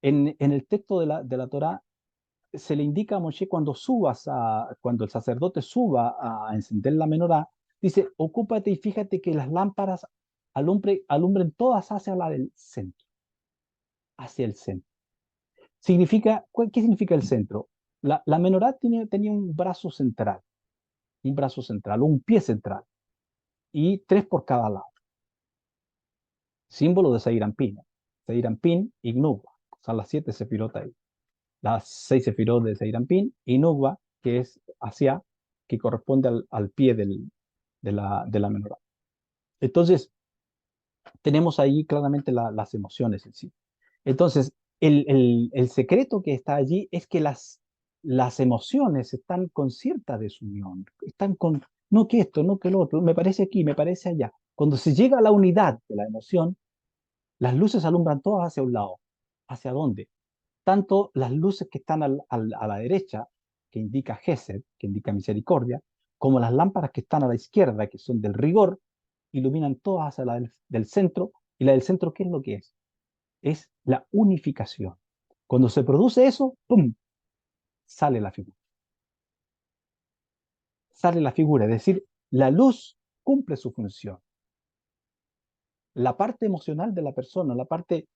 en el texto de la Torá, se le indica a Moshe cuando el sacerdote suba a encender la menorá, dice, ocúpate y fíjate que las lámparas alumbren todas hacia la del centro, hacia el centro. ¿Qué significa el centro? La menorá tenía un brazo central, un pie central, y 3 por cada lado, símbolo de Seirampín. Seirampín y Nubba, son las 7 sefirot ahí. Las 6 sefirot de Seirampín y Nubba, que es hacia, que corresponde al pie de la menorá. Entonces, tenemos ahí claramente las emociones en sí. Entonces, el secreto que está allí es que las emociones están con cierta desunión, están con, no que esto, no que lo otro, me parece aquí, me parece allá. Cuando se llega a la unidad de la emoción, las luces alumbran todas hacia un lado. ¿Hacia dónde? Tanto las luces que están a la derecha, que indica Gesed, que indica misericordia, como las lámparas que están a la izquierda, que son del rigor, iluminan todas hacia la del centro. ¿Y la del centro qué es lo que es? Es la unificación. Cuando se produce eso, ¡pum!, sale la figura. Sale la figura, es decir, la luz cumple su función. La parte emocional de la persona, la parte,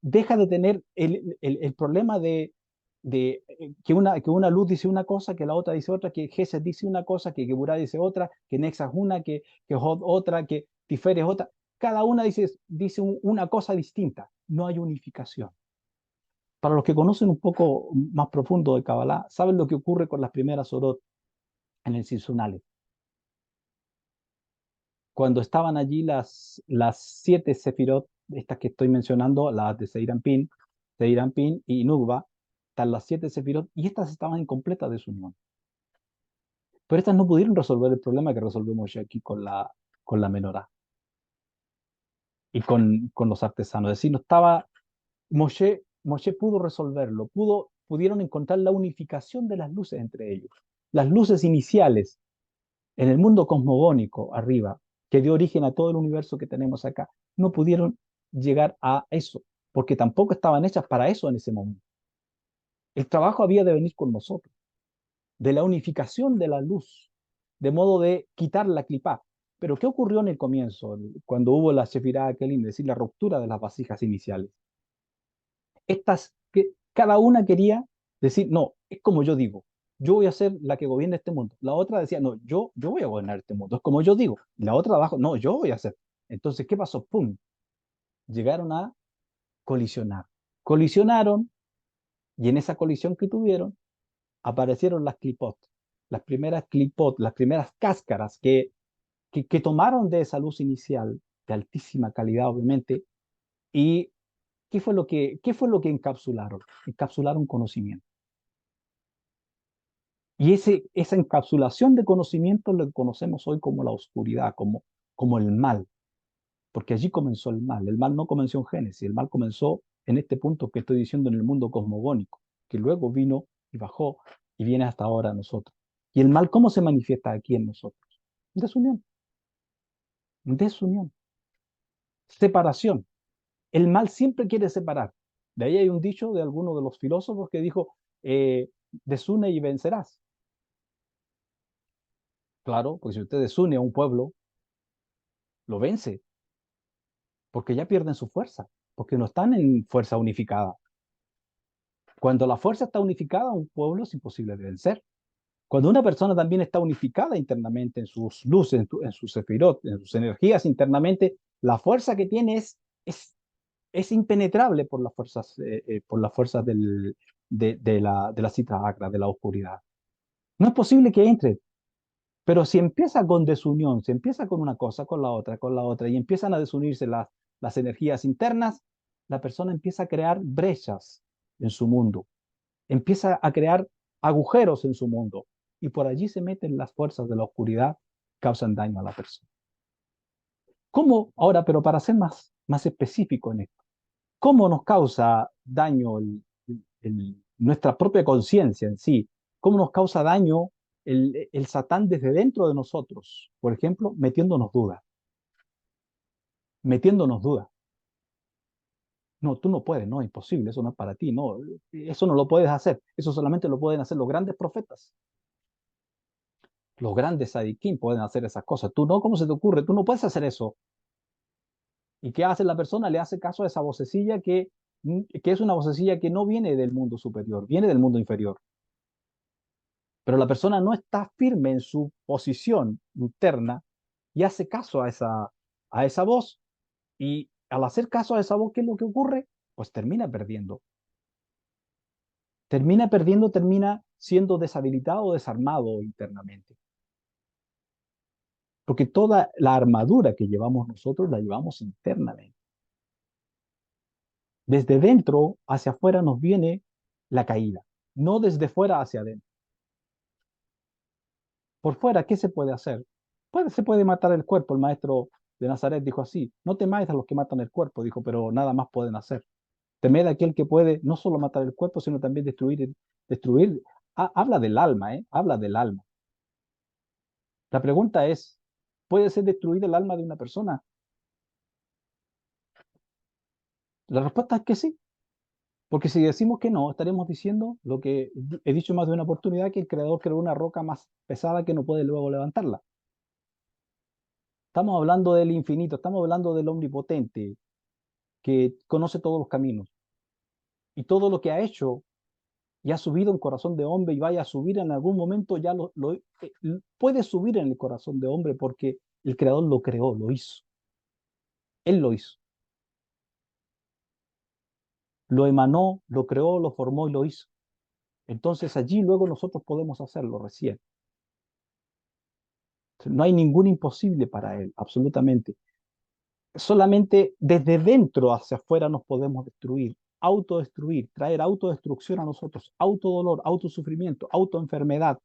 deja de tener el problema de que una luz dice una cosa, que la otra dice otra, que Gesed dice una cosa, que Geburah dice otra, que Nexa es una, que Hod otra, que Tifer es otra. Cada una dice una cosa distinta. No hay unificación. Para los que conocen un poco más profundo de Kabbalah, saben lo que ocurre con las primeras orot en el Silsunale. Cuando estaban allí las 7 sefirot, estas que estoy mencionando, las de Seirampin y Nugba, están las 7 sefirot, y estas estaban en completa desunión. Pero estas no pudieron resolver el problema que resolvemos aquí con la menorá y con los artesanos. Es decir, no estaba, Moshe pudo resolverlo, pudieron encontrar la unificación de las luces entre ellos. Las luces iniciales en el mundo cosmogónico arriba, que dio origen a todo el universo que tenemos acá, no pudieron llegar a eso, porque tampoco estaban hechas para eso en ese momento. El trabajo había de venir con nosotros, de la unificación de la luz, de modo de quitar la clipá. Pero ¿qué ocurrió en el comienzo, cuando hubo la Shefirah Kelim, es decir, la ruptura de las vasijas iniciales? Cada una quería decir, no, es como yo digo, yo voy a ser la que gobierne este mundo. La otra decía, no, yo voy a gobernar este mundo, es como yo digo. Y la otra abajo, no, yo voy a hacer. Entonces, ¿qué pasó? ¡Pum! Llegaron a colisionar. Colisionaron, y en esa colisión que tuvieron, aparecieron las clipot, las primeras cáscaras que tomaron de esa luz inicial, de altísima calidad, obviamente. ¿Y qué fue lo que encapsularon? Encapsularon conocimiento. Y esa encapsulación de conocimiento lo conocemos hoy como la oscuridad, como el mal, porque allí comenzó el mal. El mal no comenzó en Génesis, el mal comenzó en este punto que estoy diciendo, en el mundo cosmogónico, que luego vino y bajó y viene hasta ahora a nosotros. ¿Y el mal cómo se manifiesta aquí en nosotros? Desunión, desunión, separación. El mal siempre quiere separar. De ahí hay un dicho de alguno de los filósofos que dijo, desune y vencerás. Claro, pues si usted desune a un pueblo, lo vence, porque ya pierden su fuerza, porque no están en fuerza unificada. Cuando la fuerza está unificada, un pueblo es imposible de vencer. Cuando una persona también está unificada internamente en sus luces, en sus sefirot, en sus energías internamente, la fuerza que tiene es impenetrable por las fuerzas de la citra acra, de la oscuridad. No es posible que entre. Pero si empieza con desunión, si empieza con una cosa, con la otra, y empiezan a desunirse las energías internas, la persona empieza a crear brechas en su mundo, empieza a crear agujeros en su mundo, y por allí se meten las fuerzas de la oscuridad, causan daño a la persona. ¿Cómo? Ahora, pero para ser más específico en esto, ¿cómo nos causa daño nuestra propia conciencia en sí? ¿Cómo nos causa daño el Satán desde dentro de nosotros? Por ejemplo, metiéndonos dudas, metiéndonos dudas. No, tú no puedes, no, imposible, eso no es para ti, no, eso no lo puedes hacer, eso solamente lo pueden hacer los grandes profetas, los grandes sadiquín pueden hacer esas cosas, tú no, ¿cómo se te ocurre? Tú no puedes hacer eso. ¿Y qué hace la persona? Le hace caso a esa vocecilla que es una vocecilla que no viene del mundo superior, viene del mundo inferior. Pero la persona no está firme en su posición interna y hace caso a esa voz. Y al hacer caso a esa voz, ¿qué es lo que ocurre? Pues termina perdiendo. Termina perdiendo, termina siendo deshabilitado, desarmado internamente. Porque toda la armadura que llevamos nosotros la llevamos internamente. Desde dentro hacia afuera nos viene la caída, no desde fuera hacia adentro. Por fuera, ¿qué se puede hacer? Se puede matar el cuerpo. El maestro de Nazaret dijo así: no temáis a los que matan el cuerpo, dijo, pero nada más pueden hacer. Temed a aquel que puede no solo matar el cuerpo, sino también destruir Habla del alma, ¿eh? Habla del alma. La pregunta es, ¿puede ser destruida el alma de una persona? La respuesta es que sí, porque si decimos que no, estaremos diciendo lo que he dicho más de una oportunidad, que el creador creó una roca más pesada que no puede luego levantarla. Estamos hablando del infinito, estamos hablando del omnipotente, que conoce todos los caminos y todo lo que ha hecho y ha subido en corazón de hombre y vaya a subir en algún momento, ya puede subir en el corazón de hombre porque el creador lo creó, lo hizo. Él lo hizo. Lo emanó, lo creó, lo formó y lo hizo. Entonces allí luego nosotros podemos hacerlo recién. No hay ningún imposible para él, absolutamente. Solamente desde dentro hacia afuera nos podemos destruir, autodestruir, traer autodestrucción a nosotros, autodolor, autosufrimiento, autoenfermedad.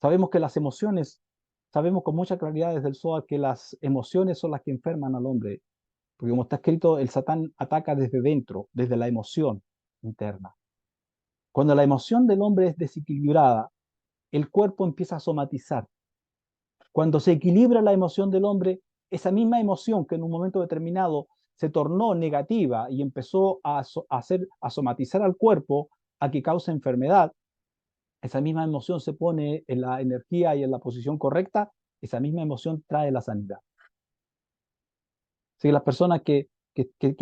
Sabemos que las emociones, sabemos con mucha claridad desde el Zohar que las emociones son las que enferman al hombre, porque como está escrito, el Satán ataca desde dentro, desde la emoción interna. Cuando la emoción del hombre es desequilibrada, el cuerpo empieza a somatizar. Cuando se equilibra la emoción del hombre, esa misma emoción que en un momento determinado se tornó negativa y empezó a somatizar al cuerpo, a que cause enfermedad, esa misma emoción se pone en la energía y en la posición correcta, esa misma emoción trae la sanidad. Así que las personas que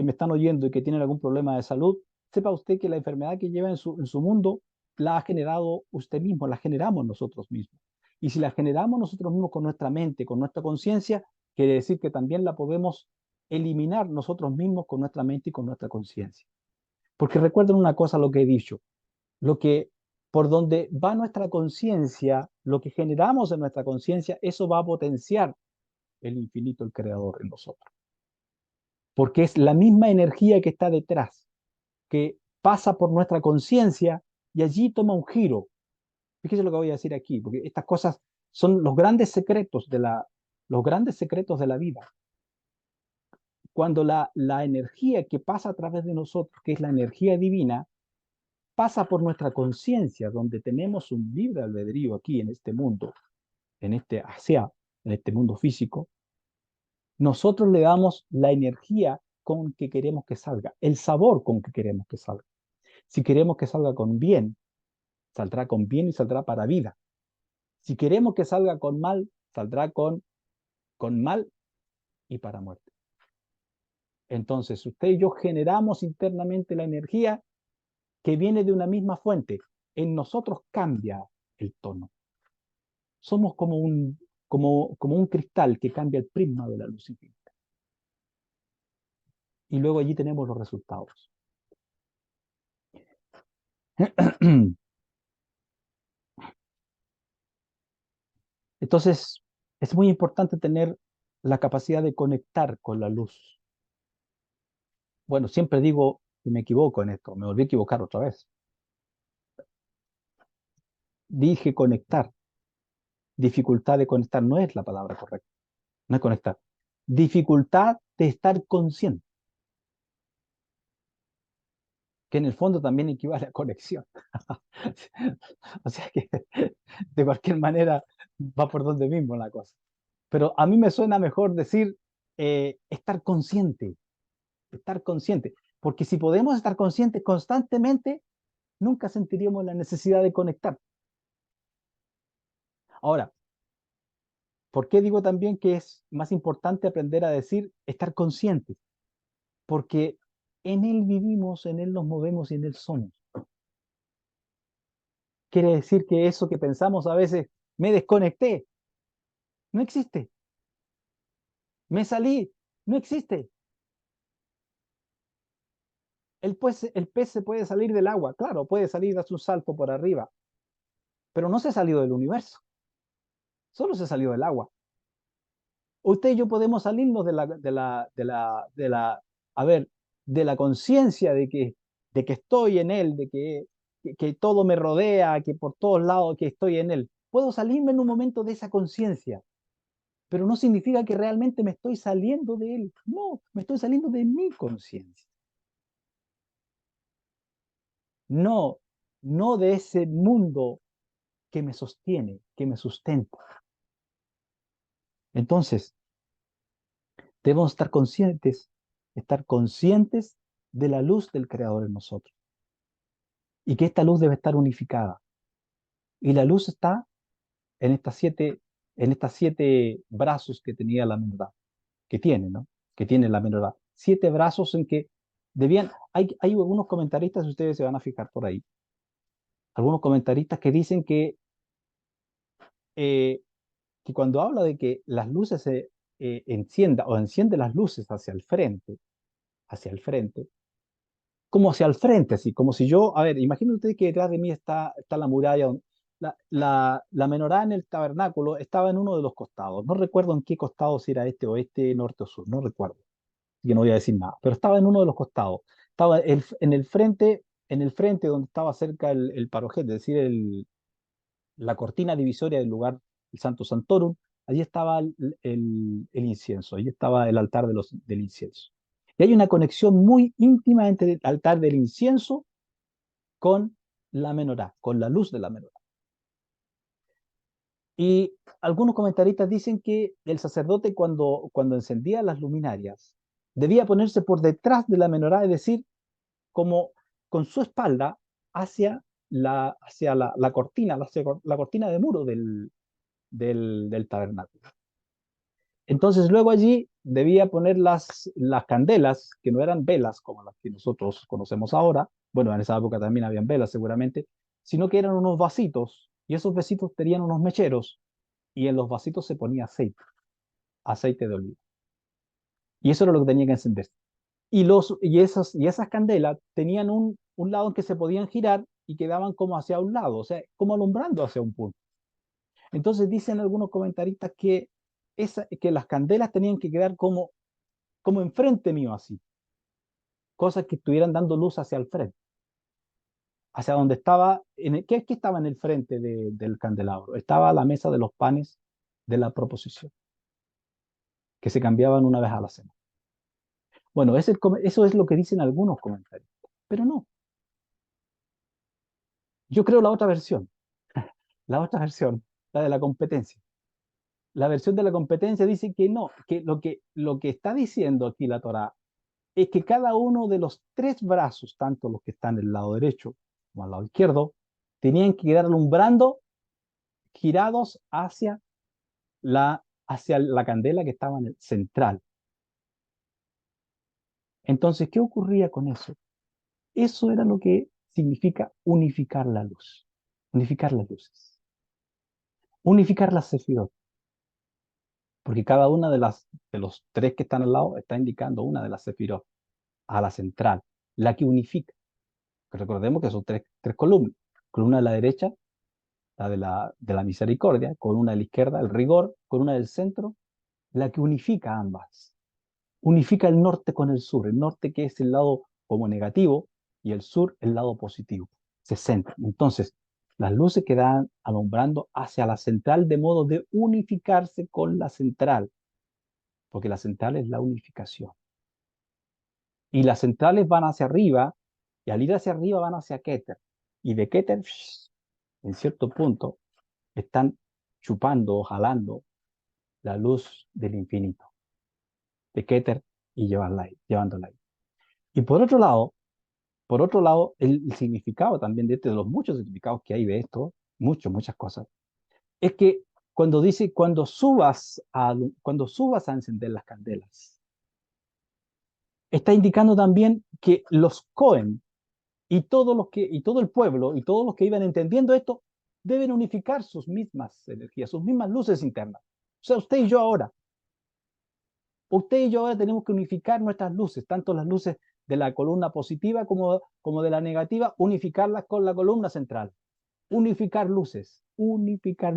me están oyendo y que tienen algún problema de salud, sepa usted que la enfermedad que lleva en su mundo la ha generado usted mismo, la generamos nosotros mismos. Y si la generamos nosotros mismos con nuestra mente, con nuestra conciencia, quiere decir que también la podemos eliminar nosotros mismos con nuestra mente y con nuestra conciencia. Porque recuerden una cosa lo que he dicho, lo que por donde va nuestra conciencia, lo que generamos en nuestra conciencia, eso va a potenciar el infinito, el creador en nosotros. Porque es la misma energía que está detrás, que pasa por nuestra conciencia y allí toma un giro. Fíjese lo que voy a decir aquí, porque estas cosas son los grandes secretos de la vida. Cuando la energía que pasa a través de nosotros, que es la energía divina, pasa por nuestra conciencia, donde tenemos un libre albedrío aquí en este mundo, en este mundo físico, nosotros le damos la energía con que queremos que salga, el sabor con que queremos que salga. Si queremos que salga con bien, saldrá con bien y saldrá para vida. Si queremos que salga con mal, saldrá con mal y para muerte. Entonces, usted y yo generamos internamente la energía que viene de una misma fuente. En nosotros cambia el tono. Somos como un cristal que cambia el prisma de la luz infinita. Y luego allí tenemos los resultados. Entonces, es muy importante tener la capacidad de conectar con la luz. Bueno, siempre digo que me equivoco en esto, me volví a equivocar otra vez. Dije conectar, dificultad de conectar, no es la palabra correcta, no es conectar. Dificultad de estar consciente, que en el fondo también equivale a conexión. O sea que de cualquier manera va por donde mismo la cosa. Pero a mí me suena mejor decir estar consciente, porque si podemos estar conscientes constantemente, nunca sentiríamos la necesidad de conectar. Ahora, ¿por qué digo también que es más importante aprender a decir estar conscientes? Porque en Él vivimos, en Él nos movemos y en Él somos. Quiere decir que eso que pensamos a veces, me desconecté, no existe. Me salí, no existe. El pez se puede salir del agua, claro, puede salir, hace un salto por arriba, pero no se ha salido del universo, solo se salió del agua. Usted y yo podemos salirnos a ver, de la conciencia de que estoy en Él, que todo me rodea, que por todos lados que estoy en Él. Puedo salirme en un momento de esa conciencia, pero no significa que realmente me estoy saliendo de Él. No, me estoy saliendo de mi conciencia. No, no de ese mundo que me sostiene, que me sustenta. Entonces, debemos estar conscientes de la luz del Creador en nosotros y que esta luz debe estar unificada. Y la luz está en estas siete brazos que tenía la menorá, que tiene, ¿no? Que tiene la menorá. Siete brazos en que hay algunos comentaristas, ustedes se van a fijar por ahí, algunos comentaristas que dicen eh, que cuando habla de que las luces se encienda o enciende las luces hacia el frente, como hacia el frente, así, como si yo, a ver, imaginen ustedes que detrás de mí está la muralla, la menorá en el tabernáculo estaba en uno de los costados, no recuerdo en qué costado, si era este, oeste, norte o sur, no recuerdo, así que no voy a decir nada, pero estaba en uno de los costados, estaba en el frente donde estaba cerca el parojet, es decir, la cortina divisoria del lugar, el Santo Santorum, allí estaba el incienso, allí estaba el altar del incienso. Y hay una conexión muy íntima entre el altar del incienso con la menorá, con la luz de la menorá. Y algunos comentaristas dicen que el sacerdote cuando encendía las luminarias debía ponerse por detrás de la menorá, es decir, como con su espalda hacia la cortina, la cortina de muro del tabernáculo. Entonces luego allí debía poner las candelas, que no eran velas como las que nosotros conocemos ahora, bueno, en esa época también habían velas seguramente, sino que eran unos vasitos, y esos vasitos tenían unos mecheros, y en los vasitos se ponía aceite de oliva. Y eso era lo que tenía que encenderse. Y esas candelas tenían un lado en que se podían girar y quedaban como hacia un lado, o sea, como alumbrando hacia un punto. Entonces dicen algunos comentaristas que las candelas tenían que quedar como enfrente mío así, cosas que estuvieran dando luz hacia el frente, hacia donde estaba, ¿qué estaba en el frente del candelabro? Estaba la mesa de los panes de la proposición, que se cambiaban una vez a la semana. Bueno, eso es lo que dicen algunos comentaristas, pero no, yo creo la otra versión, la de la competencia. La versión de la competencia dice que no, que lo que está diciendo aquí la Torá es que cada uno de los tres brazos, tanto los que están del lado derecho como al lado izquierdo, tenían que quedar alumbrando girados hacia la candela que estaba en el central. Entonces, ¿qué ocurría con eso? Eso era lo que significa unificar la luz, unificar las luces, unificar las sefirot, porque cada una de los tres que están al lado está indicando una de las sefirot a la central, la que unifica. Recordemos que son tres columnas. Columna de la derecha, la de la misericordia, con una de la izquierda, el rigor, con una del centro, la que unifica ambas. Unifica el norte con el sur, el norte que es el lado como negativo y el sur el lado positivo. Se centra. Entonces, las luces quedan alumbrando hacia la central de modo de unificarse con la central, porque la central es la unificación. Y las centrales van hacia arriba, y al ir hacia arriba van hacia Keter. Y de Keter, en cierto punto, están chupando o jalando la luz del infinito, de Keter, y llevándola ahí. Y por otro lado, el significado también de los muchos significados que hay de esto, muchas cosas, es que cuando subas a encender las candelas, está indicando también que los Cohen y todo el pueblo y todos los que iban entendiendo esto deben unificar sus mismas energías, sus mismas luces internas. O sea, usted y yo ahora tenemos que unificar nuestras luces, tanto las luces de la columna positiva como de la negativa, unificarlas con la columna central. Unificar luces, unificar,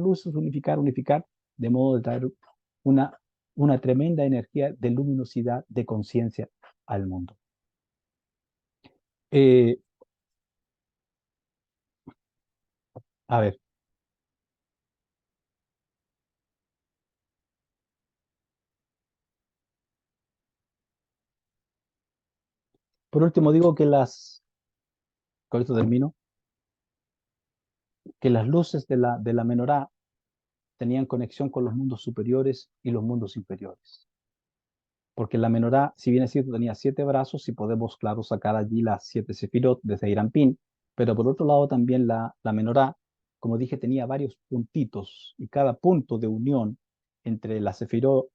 de modo de traer una, una tremenda energía de luminosidad, de conciencia al mundo. Eh, a ver, por último digo que con esto termino, que las luces de la menorá tenían conexión con los mundos superiores y los mundos inferiores. Porque la menorá, si bien es cierto, tenía 7 brazos y podemos, claro, sacar allí las 7 sefirot desde Irampín, pero por otro lado también la menorá, como dije, tenía varios puntitos y cada punto de unión entre las sefirot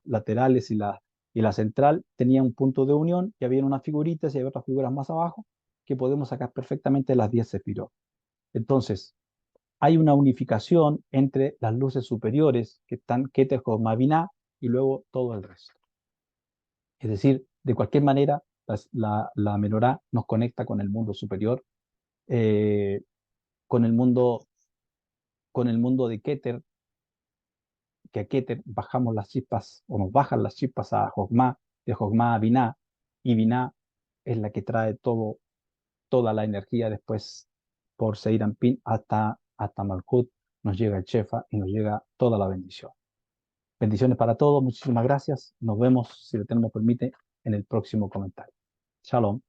laterales y la central tenía un punto de unión y había unas figuritas y hay otras figuras más abajo que podemos sacar perfectamente las 10 sefirot. Entonces, hay una unificación entre las luces superiores que están Keter, Jogma, Binah y luego todo el resto. Es decir, de cualquier manera, la menorá nos conecta con el mundo superior, eh, con con el mundo de Keter, que a Keter bajamos las chispas o nos bajan las chispas a Jogma, de Jogma a Binah, y Binah es la que trae toda la energía después por Seir Anpin hasta Malkut, nos llega el Shefa y nos llega toda la bendición. Bendiciones para todos, muchísimas gracias. Nos vemos, si el Eterno permite, en el próximo comentario. Shalom.